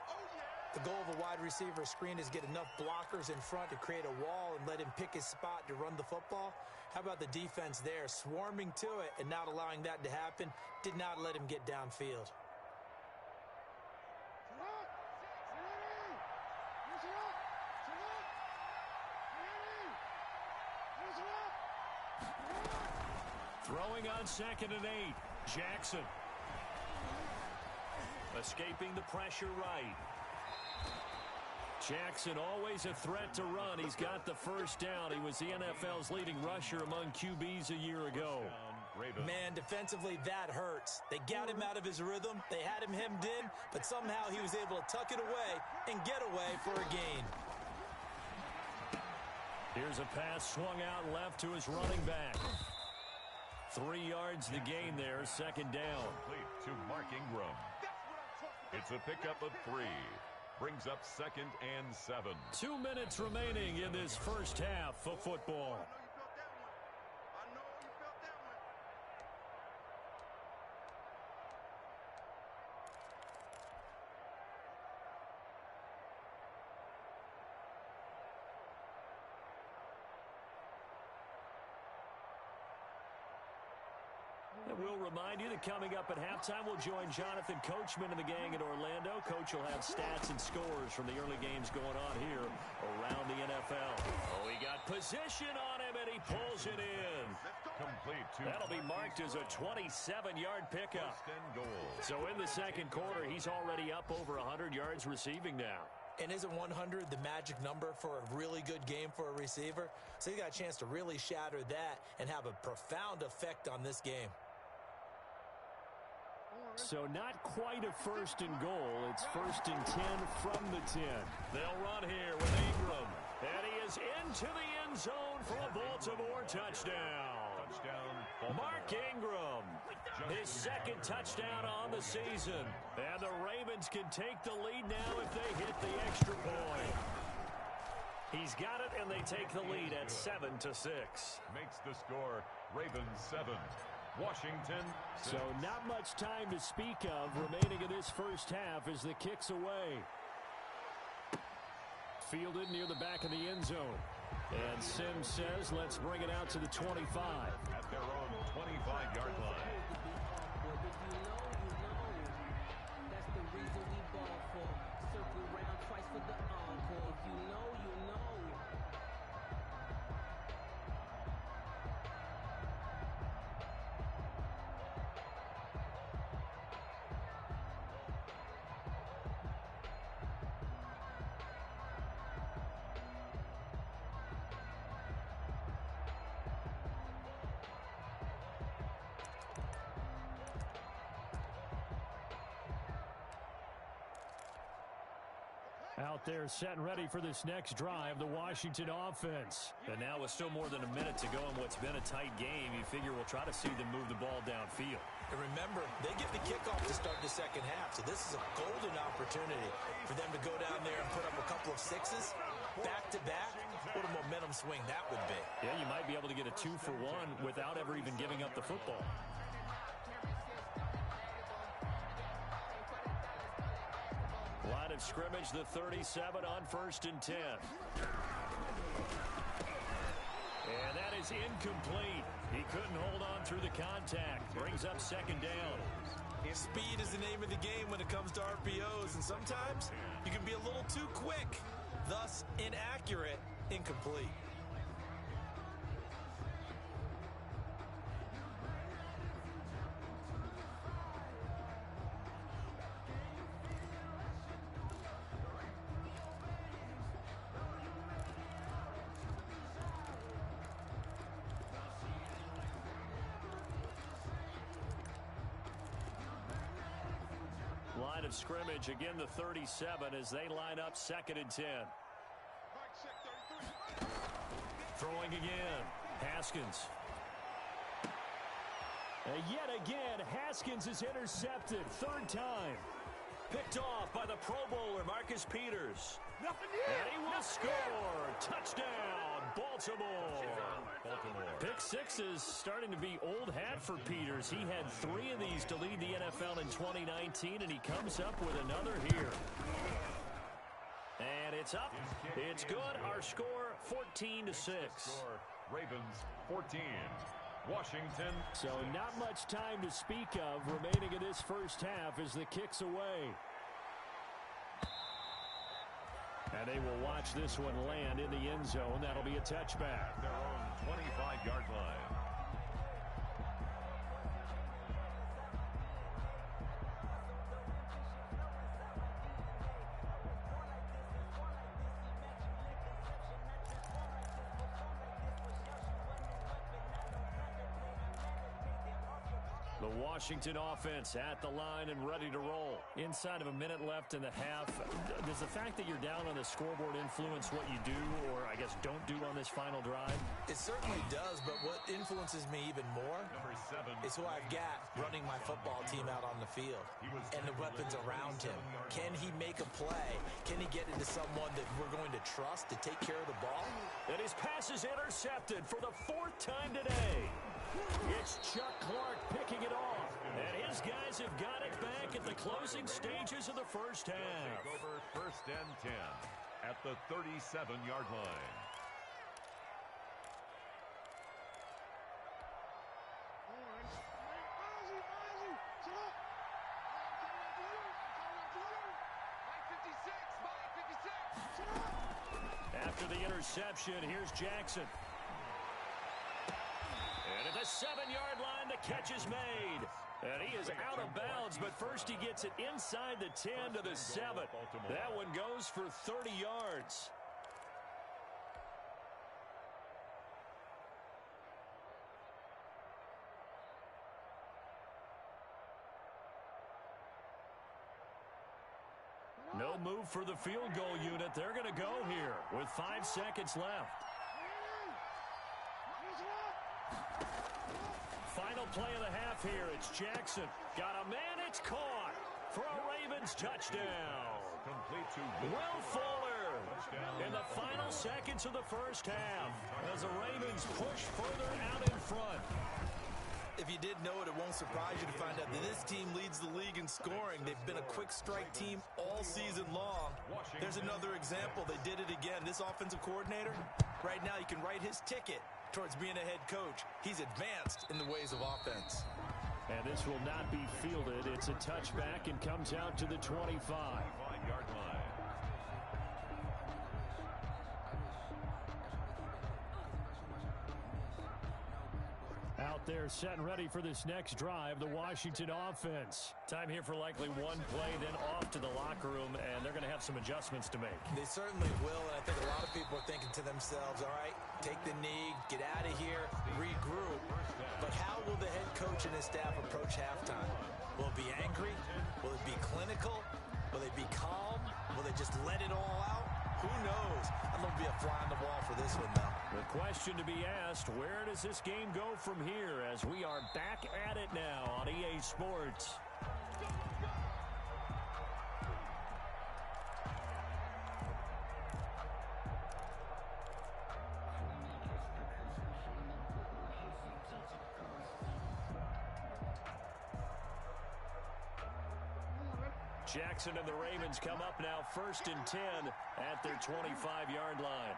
The goal of a wide receiver screen is get enough blockers in front to create a wall and let him pick his spot to run the football. How about the defense there, swarming to it and not allowing that to happen? Did not let him get downfield. Throwing on 2nd and 8. Jackson. Escaping the pressure right. Jackson always a threat to run. He's got the first down. He was the NFL's leading rusher among QBs a year ago. Man, defensively, that hurts. They got him out of his rhythm. They had him hemmed in, but somehow he was able to tuck it away and get away for a gain. Here's a pass swung out left to his running back. 3 yards the gain there, second down. Complete to Mark Ingram. It's a pickup of 3. Brings up 2nd and 7. 2 minutes remaining in this first half of football. And we'll remind you that coming up at halftime, we'll join Jonathan Coachman and the gang in Orlando. Coach will have stats and scores from the early games going on here around the NFL. Oh, he got position on him, and he pulls it in. Complete to That'll be marked as a 27-yard pickup. So in the second quarter, he's already up over 100 yards receiving now. And isn't 100 the magic number for a really good game for a receiver? So he got a chance to really shatter that and have a profound effect on this game. So not quite a first and goal. It's 1st and 10 from the 10. They'll run here with Ingram. And he is into the end zone for a Baltimore touchdown. Mark Ingram, his second touchdown on the season. And the Ravens can take the lead now if they hit the extra point. He's got it, and they take the lead at 7-6. Makes the score Ravens 7. Washington 6. So not much time to speak of remaining in this first half as the kick's away. Fielded near the back of the end zone. And Sims says, let's bring it out to the 25. At their own 25-yard line. That's the reason we ball for. Circle round twice for the encore. If you know, you know. Out there set and ready for this next drive, the Washington offense. And now with still more than a minute to go in what's been a tight game, you figure we'll try to see them move the ball downfield. And remember, they get the kickoff to start the second half, so this is a golden opportunity for them to go down there and put up a couple of sixes back-to-back. What a momentum swing that would be. Yeah, you might be able to get a 2-for-1 without ever even giving up the football. Line of scrimmage, the 37 on 1st and 10. And that is incomplete. He couldn't hold on through the contact. Brings up 2nd down. Speed is the name of the game when it comes to RPOs, and sometimes you can be a little too quick, thus inaccurate, incomplete. Line of scrimmage, again the 37 as they line up 2nd and 10. Throwing again, Haskins. And yet again, Haskins is intercepted, 3rd time. Picked off by the Pro Bowler, Marcus Peters. And he will score. Touchdown, Baltimore. Pick 6 is starting to be old hat for Peters. He had 3 of these to lead the NFL in 2019, and he comes up with another here. And it's up. It's good. Our score, 14-6. Ravens 14. Washington. So not much time to speak of remaining in this first half as the kick's away. And they will watch this one land in the end zone. That'll be a touchback. At their own 25-yard line. Washington offense at the line and ready to roll. Inside of a minute left in the half, does the fact that you're down on the scoreboard influence what you do, or I guess don't do on this final drive? It certainly does, but what influences me even more is who I've got running my football team out on the field and the weapons around him. Can he make a play? Can he get into someone that we're going to trust to take care of the ball? And his pass is intercepted for the 4th time today. It's Chuck Clark picking it off. And his guys have got it back at the closing stages of the first half. Over 1st and 10 at the 37-yard line. After the interception, here's Jackson. And at the 7-yard line, the catch is made. And he is out of bounds, but first he gets it inside the 10 to the 7. That one goes for 30 yards. No move for the field goal unit. They're going to go here with 5 seconds left. Final play of the half here. It's Jackson. Got a man. It's caught for a Ravens touchdown. Complete to Will Fuller in the final seconds of the first half as the Ravens push further out in front. If you did know it, it won't surprise you to find out that this team leads the league in scoring. They've been a quick strike team all season long. There's another example. They did it again. This offensive coordinator, right now, you can write his ticket towards being a head coach. He's advanced in the ways of offense. And this will not be fielded. It's a touchback and comes out to the 25-yard line. Out there set and ready for this next drive, the Washington offense. Time here for likely one play, then off to the locker room, and they're going to have some adjustments to make. They certainly will, and I think a lot of people are thinking to themselves, all right, take the knee, get out of here, regroup. But how will the head coach and his staff approach halftime? Will it be angry? Will it be clinical? Will they be calm? Will they just let it all out? Who knows? I'm going to be a fly on the wall for this one, though. The question to be asked, where does this game go from here as we are back at it now on EA Sports? Jackson and the Ravens come up now 1st and 10 at their 25-yard line.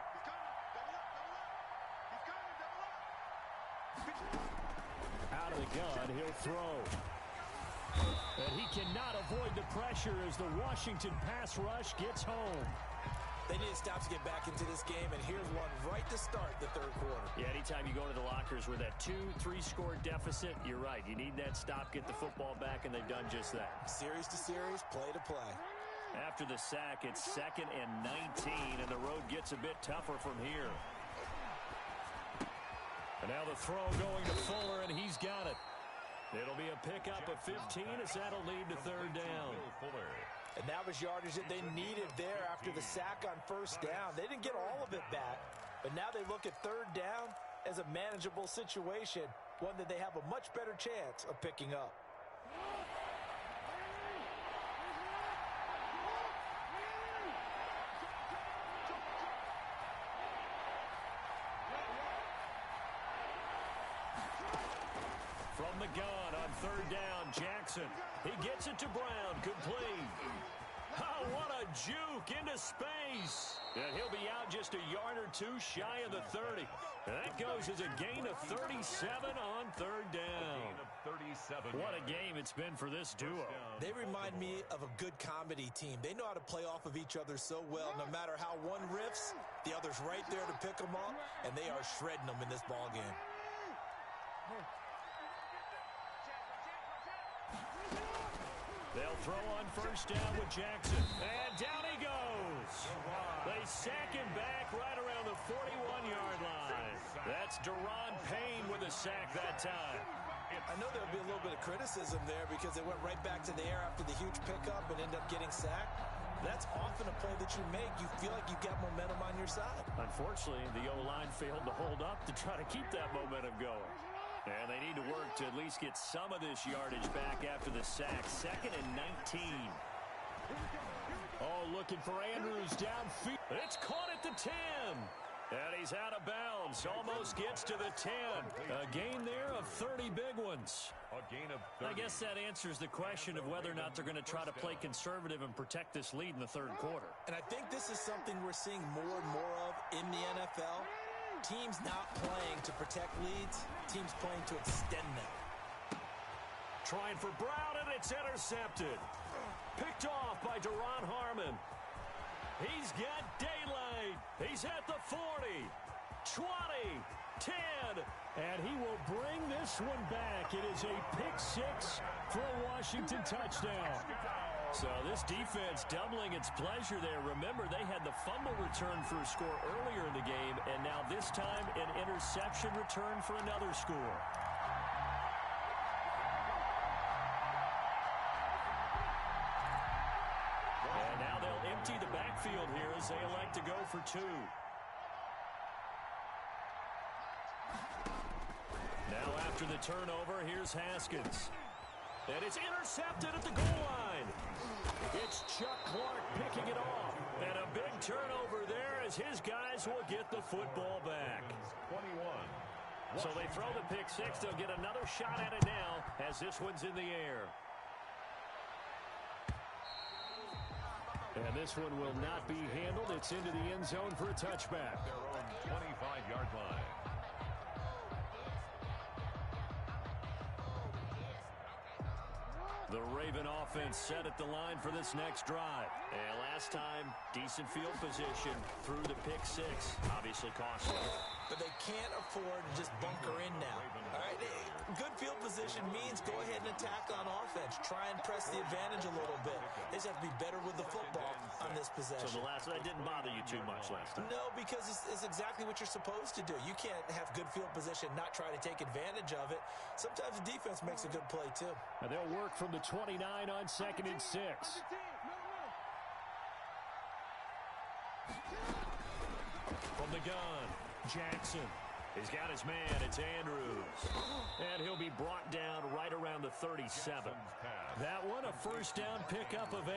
Out of the gun, he'll throw. And he cannot avoid the pressure as the Washington pass rush gets home. They need to stop to get back into this game, and here's one right to start the 3rd quarter. Yeah, anytime you go into the lockers with that 2-3 score deficit, you're right. You need that stop, get the football back, and they've done just that. Series to series, play to play. After the sack, it's 2nd and 19, and the road gets a bit tougher from here. And now the throw going to Fuller, and he's got it. It'll be a pickup of 15 as that'll lead to 3rd down. And that was yardage that they needed there after the sack on 1st down. They didn't get all of it back, but now they look at 3rd down as a manageable situation, one that they have a much better chance of picking up. From the gun on 3rd down, Jackson. He gets it to Brown, complete. Oh, what a juke into space. And he'll be out just a yard or two shy of the 30. That goes as a gain of 37 on 3rd down. What a game it's been for this duo. They remind me of a good comedy team. They know how to play off of each other so well. No matter how one riffs, the other's right there to pick them up, and they are shredding them in this ball game. They'll throw on 1st down with Jackson. And down he goes. They sack him back right around the 41-yard line. That's Daron Payne with a sack that time. I know there'll be a little bit of criticism there because they went right back to the air after the huge pickup and ended up getting sacked. That's often a play that you make. You feel like you've got momentum on your side. Unfortunately, the O-line failed to hold up to try to keep that momentum going. And they need to work to at least get some of this yardage back after the sack. 2nd and 19. Oh, looking for Andrews downfield. It's caught at the 10. And he's out of bounds. Almost gets to the 10. A gain there of 30 big ones. A gain of 30. I guess that answers the question of whether or not they're going to try to play conservative and protect this lead in the third quarter. And I think this is something we're seeing more and more of in the NFL. Teams not playing to protect leads. Teams playing to extend them. Trying for Brown, and it's intercepted. Picked off by Deron Harmon. He's got daylight. He's at the 40, 20, 10, and he will bring this one back. It is a pick-6 for a Washington touchdown. So this defense doubling its pleasure there. Remember, they had the fumble return for a score earlier in the game, and now this time an interception return for another score. Empty the backfield here as they elect to go for 2. Now after the turnover, here's Haskins. And it's intercepted at the goal line. It's Chuck Clark picking it off. And a big turnover there as his guys will get the football back. 21. So they throw the pick-6. They'll get another shot at it now as this one's in the air. And this one will not be handled. It's into the end zone for a touchback. Their own 25-yard line. The Raven offense set at the line for this next drive. And last time, decent field position through the pick-6. Obviously costly. But they can't afford to just bunker in now. All right, good field position means go ahead and attack on offense. Try and press the advantage a little bit. They just have to be better with the football on this possession. So that didn't bother you too much last time? No, because it's exactly what you're supposed to do. You can't have good field position, not try to take advantage of it. Sometimes the defense makes a good play, too. And they'll work from the 29 on 2nd and 6. From the gun, Jackson. He's got his man. It's Andrews. And he'll be brought down right around the 37. That one, a first down pickup of 8.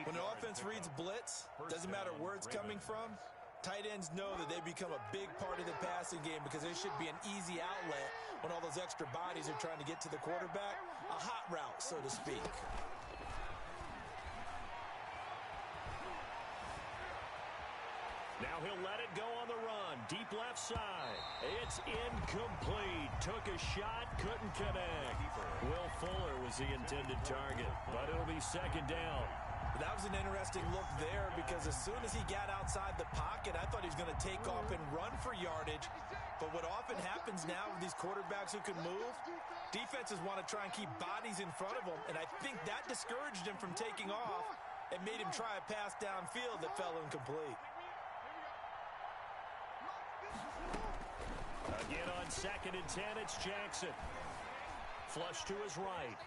When the offense reads blitz, doesn't matter where it's coming from, tight ends know that they become a big part of the passing game because there should be an easy outlet when all those extra bodies are trying to get to the quarterback. A hot route, so to speak. Now he'll let it go on the run. Deep left side. It's incomplete. Took a shot, couldn't connect. Will Fuller was the intended target, but it'll be 2nd down. That was an interesting look there because as soon as he got outside the pocket, I thought he was going to take off and run for yardage. But what often happens now with these quarterbacks who can move, defenses want to try and keep bodies in front of them, and I think that discouraged him from taking off and made him try a pass downfield that fell incomplete. Again on 2nd and 10, it's Jackson. Flush to his right.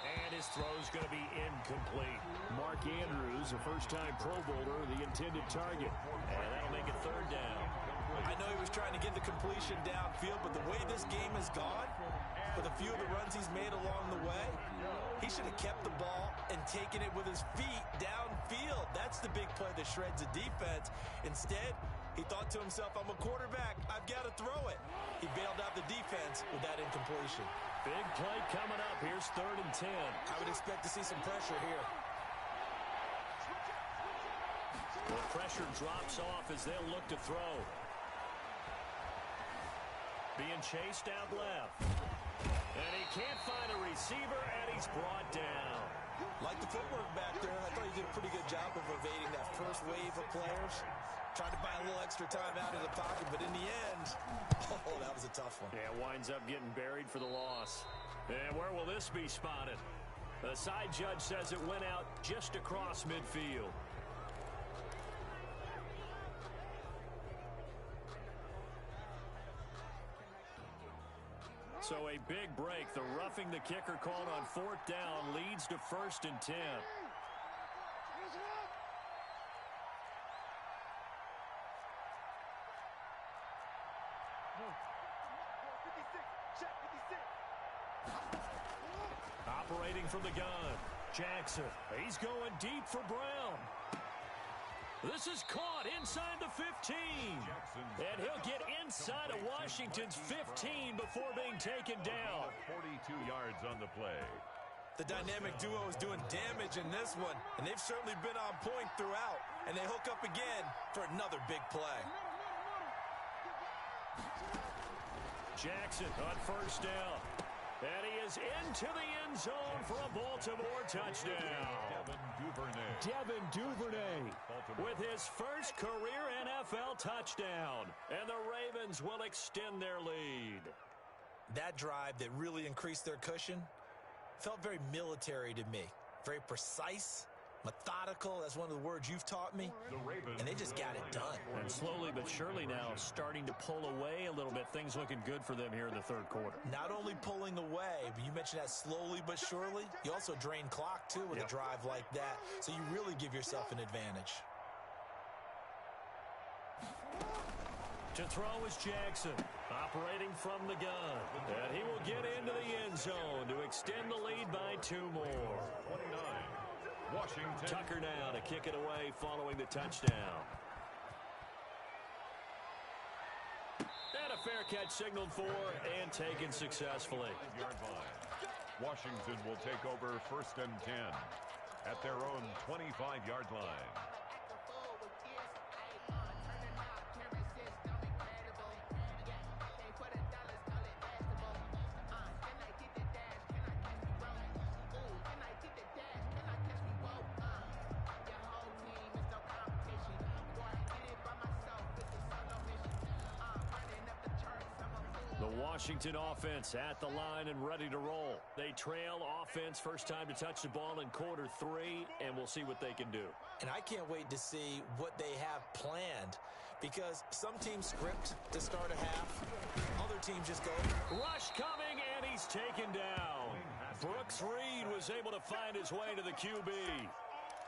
And his throw's going to be incomplete. Mark Andrews, a first-time Pro Bowler, the intended target. And that'll make it 3rd down. I know he was trying to get the completion downfield, but the way this game has gone, with a few of the runs he's made along the way, he should have kept the ball and taken it with his feet downfield. That's the big play that shreds the defense. Instead, he thought to himself, I'm a quarterback, I've got to throw it. He bailed out the defense with that incompletion. Big play coming up. Here's 3rd and 10. I would expect to see some pressure here. The pressure drops off as they'll look to throw. Being chased out left. And he can't find a receiver, and he's brought down. Like the footwork back there, I thought he did a pretty good job of evading that first wave of players. Tried to buy a little extra time out of the pocket, but in the end, oh, that was a tough one. Yeah, winds up getting buried for the loss. And where will this be spotted? The side judge says it went out just across midfield. a big break. The roughing the kicker called on 4th down leads to 1st and 10. Operating from the gun, Jackson. He's going deep for Brown. This is caught inside the 15. And he'll get inside of Washington's 15 before being taken down. 42 yards on the play. The dynamic duo is doing damage in this one, and they've certainly been on point throughout. And they hook up again for another big play. Jackson on 1st down. And he is into the end zone for a Baltimore touchdown. Devin Duvernay with his first career NFL touchdown. And the Ravens will extend their lead. That drive that really increased their cushion felt very military to me. Very precise, methodical. That's one of the words you've taught me. And they just got it done. And slowly but surely now starting to pull away a little bit. Things looking good for them here in the 3rd quarter. Not only pulling away, but you mentioned that slowly but surely. You also drain clock, too, with a drive like that. So you really give yourself an advantage. To throw is Jackson, operating from the gun. And he will get into the end zone to extend the lead by 2 more. 29. Washington. Tucker now to kick it away following the touchdown. And a fair catch signaled for and taken successfully. 5-yard line. Washington will take over 1st and 10 at their own 25-yard line. Washington offense at the line and ready to roll. They trail offense, first time to touch the ball in Q3, and we'll see what they can do. And I can't wait to see what they have planned, because some teams script to start a half. Other teams just go. Rush coming, and he's taken down. Brooks Reed was able to find his way to the QB.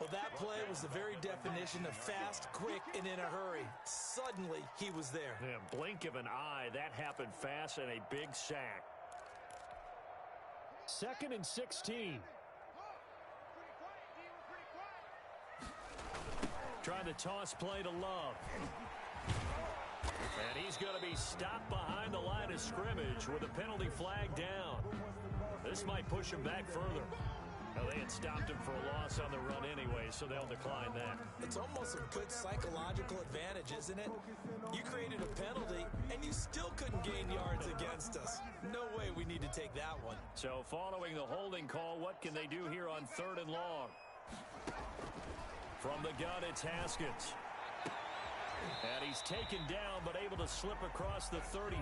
Well, that play was the very definition of fast, quick, and in a hurry. Suddenly, he was there. Yeah, blink of an eye. That happened fast and a big sack. 2nd and 16. Trying to toss play to Love. And he's going to be stopped behind the line of scrimmage with a penalty flag down. This might push him back further. Well, they had stopped him for a loss on the run anyway, so they'll decline that. It's almost a good psychological advantage, isn't it? You created a penalty, and you still couldn't gain yards against us. No way we need to take that one. So following the holding call, what can they do here on 3rd and long? From the gun, it's Haskins. And he's taken down, but able to slip across the 35.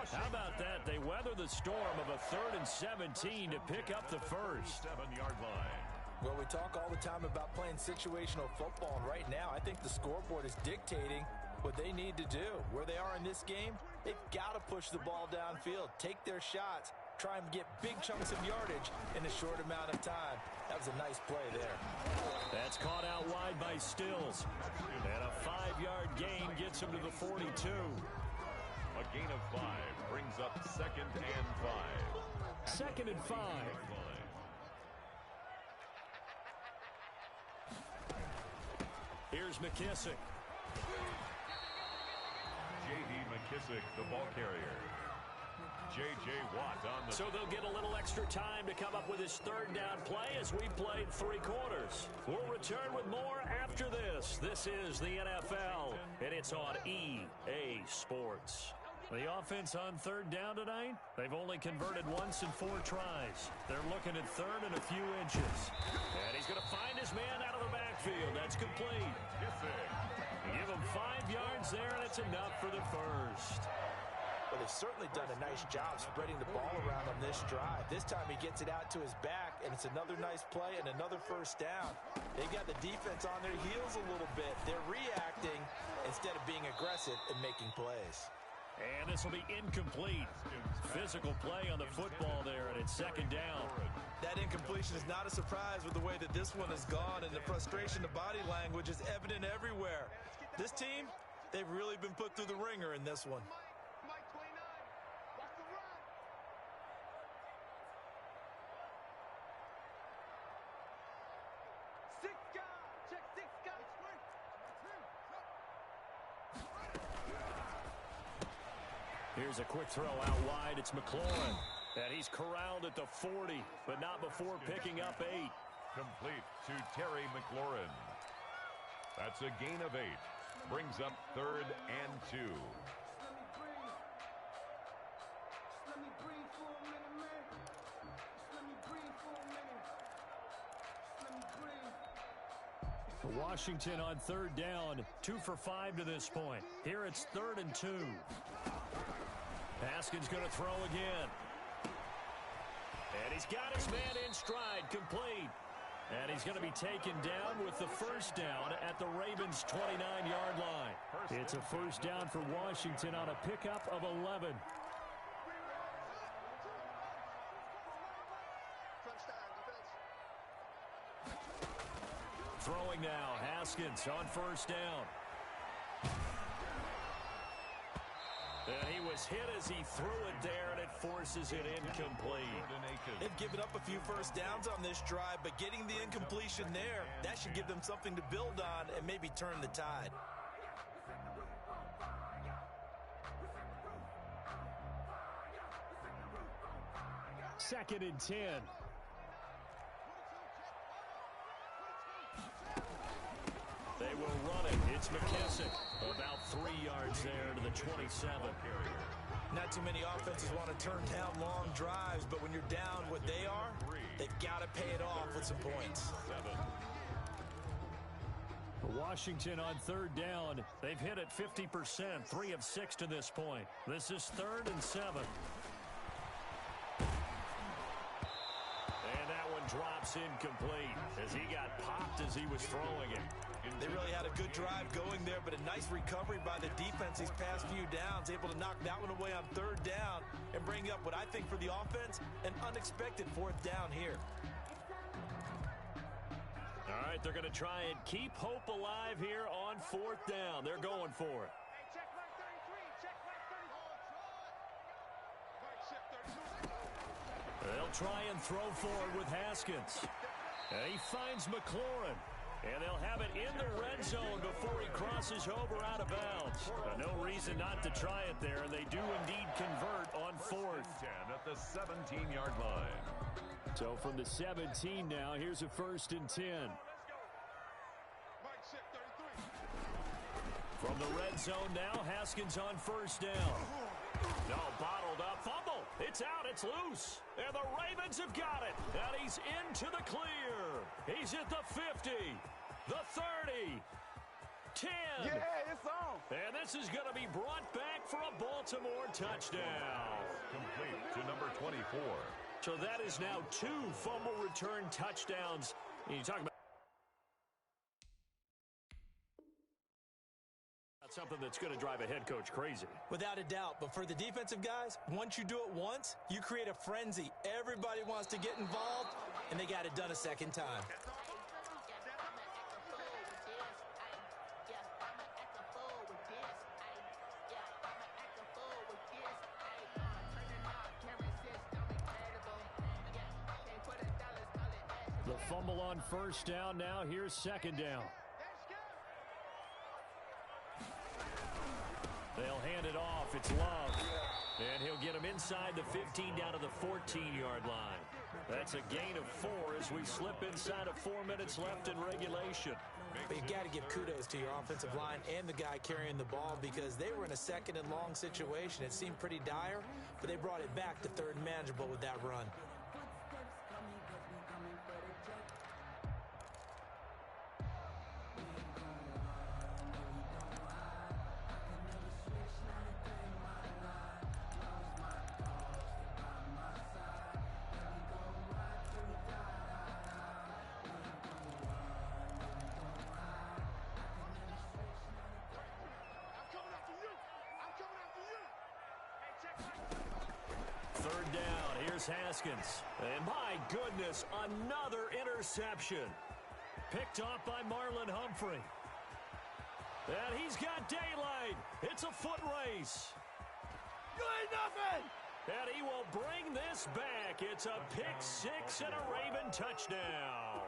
How about that? They weather the storm of a 3rd and 17 to pick up the first. 7-yard line. Well, we talk all the time about playing situational football, and right now I think the scoreboard is dictating what they need to do. Where they are in this game, they've got to push the ball downfield, take their shots, try and get big chunks of yardage in a short amount of time. That was a nice play there. That's caught out wide by Stills. And a 5-yard gain gets him to the 42. A gain of 5 brings up 2nd and 5. 2nd and 5. Here's McKissick. J.D. McKissick, the ball carrier. J.J. Watt on the... So they'll get a little extra time to come up with his 3rd down play as we played 3 quarters. We'll return with more after this. This is the NFL, and it's on EA Sports. The offense on 3rd down tonight, they've only converted once in 4 tries. They're looking at 3rd and a few inches. And he's going to find his man out of the backfield. That's complete. Give him 5 yards there, and it's enough for the first. Well, they've certainly done a nice job spreading the ball around on this drive. This time he gets it out to his back, and it's another nice play and another first down. They've got the defense on their heels a little bit. They're reacting instead of being aggressive and making plays. And this will be incomplete. Physical play on the football there, and it's second down. That incompletion is not a surprise with the way that this one has gone, and the frustration of body language is evident everywhere. This team, they've really been put through the ringer in this one. Here's a quick throw out wide. It's McLaurin. And he's corralled at the 40, but not before picking up 8. Complete to Terry McLaurin. That's a gain of 8. Brings up 3rd and 2. Washington on 3rd down, 2 for 5 to this point. Here it's 3rd and 2. Haskins going to throw again. And he's got his man in stride, complete. And he's going to be taken down with the first down at the Ravens' 29-yard line. It's a first down for Washington on a pickup of 11. Throwing now, Haskins on first down. And he was hit as he threw it there, and it forces it incomplete. They've given up a few first downs on this drive, but getting the incompletion there, that should give them something to build on and maybe turn the tide. Second and 10. They will run it. It's McKissick. About 3 yards there to the 27. Not too many offenses want to turn down long drives, but when you're down what they are, they've got to pay it off with some points. Washington on 3rd down. They've hit it 50%, 3 of 6 to this point. This is 3rd and 7. And that one drops incomplete as he got popped as he was throwing it. They really had a good drive going there, but a nice recovery by the defense these past few downs, able to knock that one away on 3rd down and bring up what I think for the offense, an unexpected 4th down here. All right, they're going to try and keep hope alive here on 4th down. They're going for it. They'll try and throw forward with Haskins. And he finds McLaurin. And they'll have it in the red zone before he crosses over out of bounds. No reason not to try it there, and they do indeed convert on 4th. 10 at the 17-yard line. So from the 17 now, here's a 1st and 10. From the red zone now, Haskins on 1st down. No, bottled up, fumble. It's out, it's loose. And the Ravens have got it. And he's into the clear. He's at the 50, the 30, 10. Yeah, it's on. And this is going to be brought back for a Baltimore touchdown. Complete to number 24. So that is now 2 fumble return touchdowns. And you talk about something that's going to drive a head coach crazy. Without a doubt, but for the defensive guys, once you do it once, you create a frenzy. Everybody wants to get involved, and they got it done a second time. The fumble on 1st down now. Here's 2nd down. They'll hand it off. It's Love. And he'll get him inside the 15 down to the 14-yard line. That's a gain of 4 as we slip inside of 4 minutes left in regulation. But you've got to give kudos to your offensive line and the guy carrying the ball because they were in a 2nd and long situation. It seemed pretty dire, but they brought it back to 3rd and manageable with that run. down. Here's Haskins. And my goodness, another interception. Picked off by Marlon Humphrey. And he's got daylight. It's a foot race. You ain't nothing. And he will bring this back. It's a pick six and a Raven touchdown.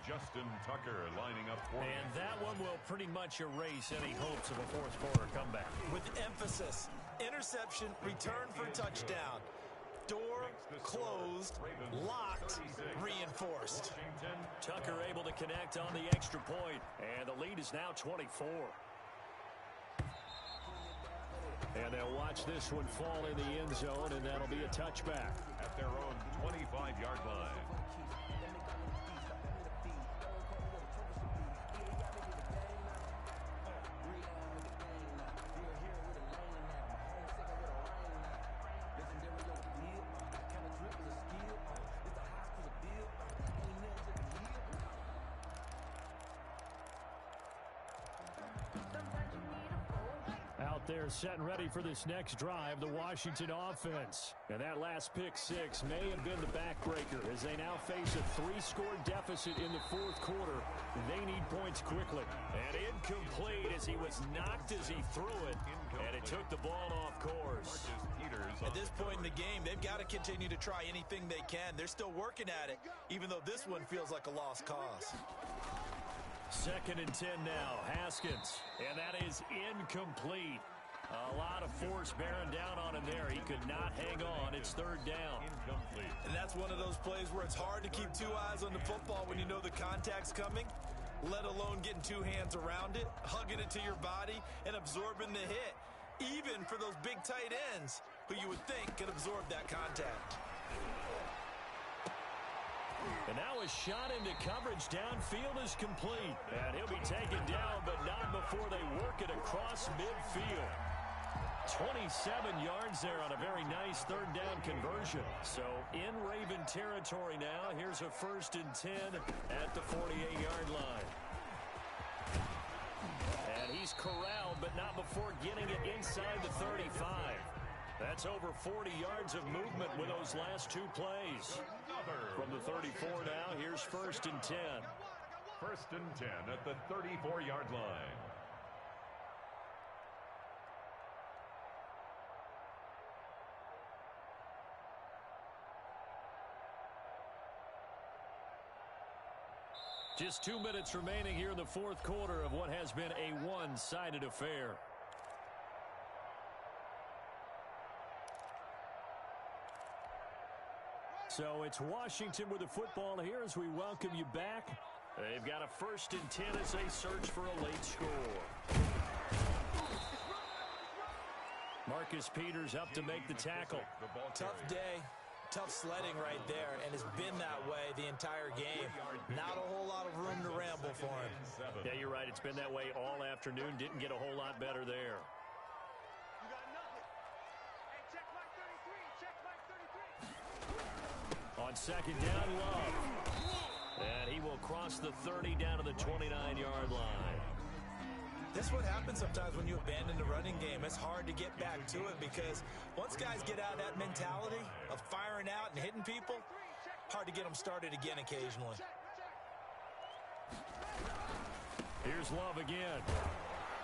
Justin Tucker lining up for And that one will pretty much erase any hopes of a fourth quarter comeback. With emphasis, interception, return for touchdown. Door closed, locked, reinforced. Tucker able to connect on the extra point, and the lead is now 24. And they'll watch this one fall in the end zone, and that'll be a touchback. At their own 25-yard line. They're set and ready for this next drive, the Washington offense. And that last pick six may have been the backbreaker as they now face a three-score deficit in the fourth quarter. They need points quickly. And incomplete as he was knocked as he threw it. And it took the ball off course. At this point in the game, they've got to continue to try anything they can. They're still working at it, even though this one feels like a lost cause. 2nd and 10 now, Haskins. And that is incomplete. A lot of force bearing down on him there. He could not hang on. It's 3rd down. Incomplete. And that's one of those plays where it's hard to keep two eyes on the football when you know the contact's coming, let alone getting two hands around it, hugging it to your body, and absorbing the hit, even for those big tight ends who you would think could absorb that contact. And now a shot into coverage downfield is complete. And he'll be taken down, but not before they work it across midfield. 27 yards there on a very nice 3rd down conversion. So in Raven territory now. Here's a 1st and 10 at the 48-yard line. And he's corralled, but not before getting it inside the 35. That's over 40 yards of movement with those last two plays. From the 34 now, here's 1st and 10. 1st and 10 at the 34-yard line. Just 2 minutes remaining here in the fourth quarter of what has been a one-sided affair. So it's Washington with the football here as we welcome you back. They've got a 1st and 10 as they search for a late score. Marcus Peters up to make the tackle. Tough day. Tough sledding right there, and it's been that way the entire game. Not a whole lot of room to ramble for him. Yeah, you're right. It's been that way all afternoon. Didn't get a whole lot better there. On 2nd down, Love. And he will cross the 30 down to the 29-yard line. That's what happens sometimes when you abandon the running game. It's hard to get back to it because once guys get out of that mentality of firing out and hitting people, hard to get them started again occasionally. Here's Love again.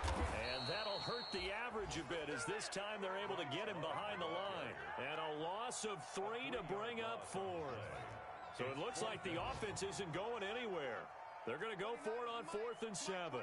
And that'll hurt the average a bit as this time they're able to get him behind the line. And a loss of 3 to bring up 4. So it looks like the offense isn't going anywhere. They're going to go for it on 4th and 7.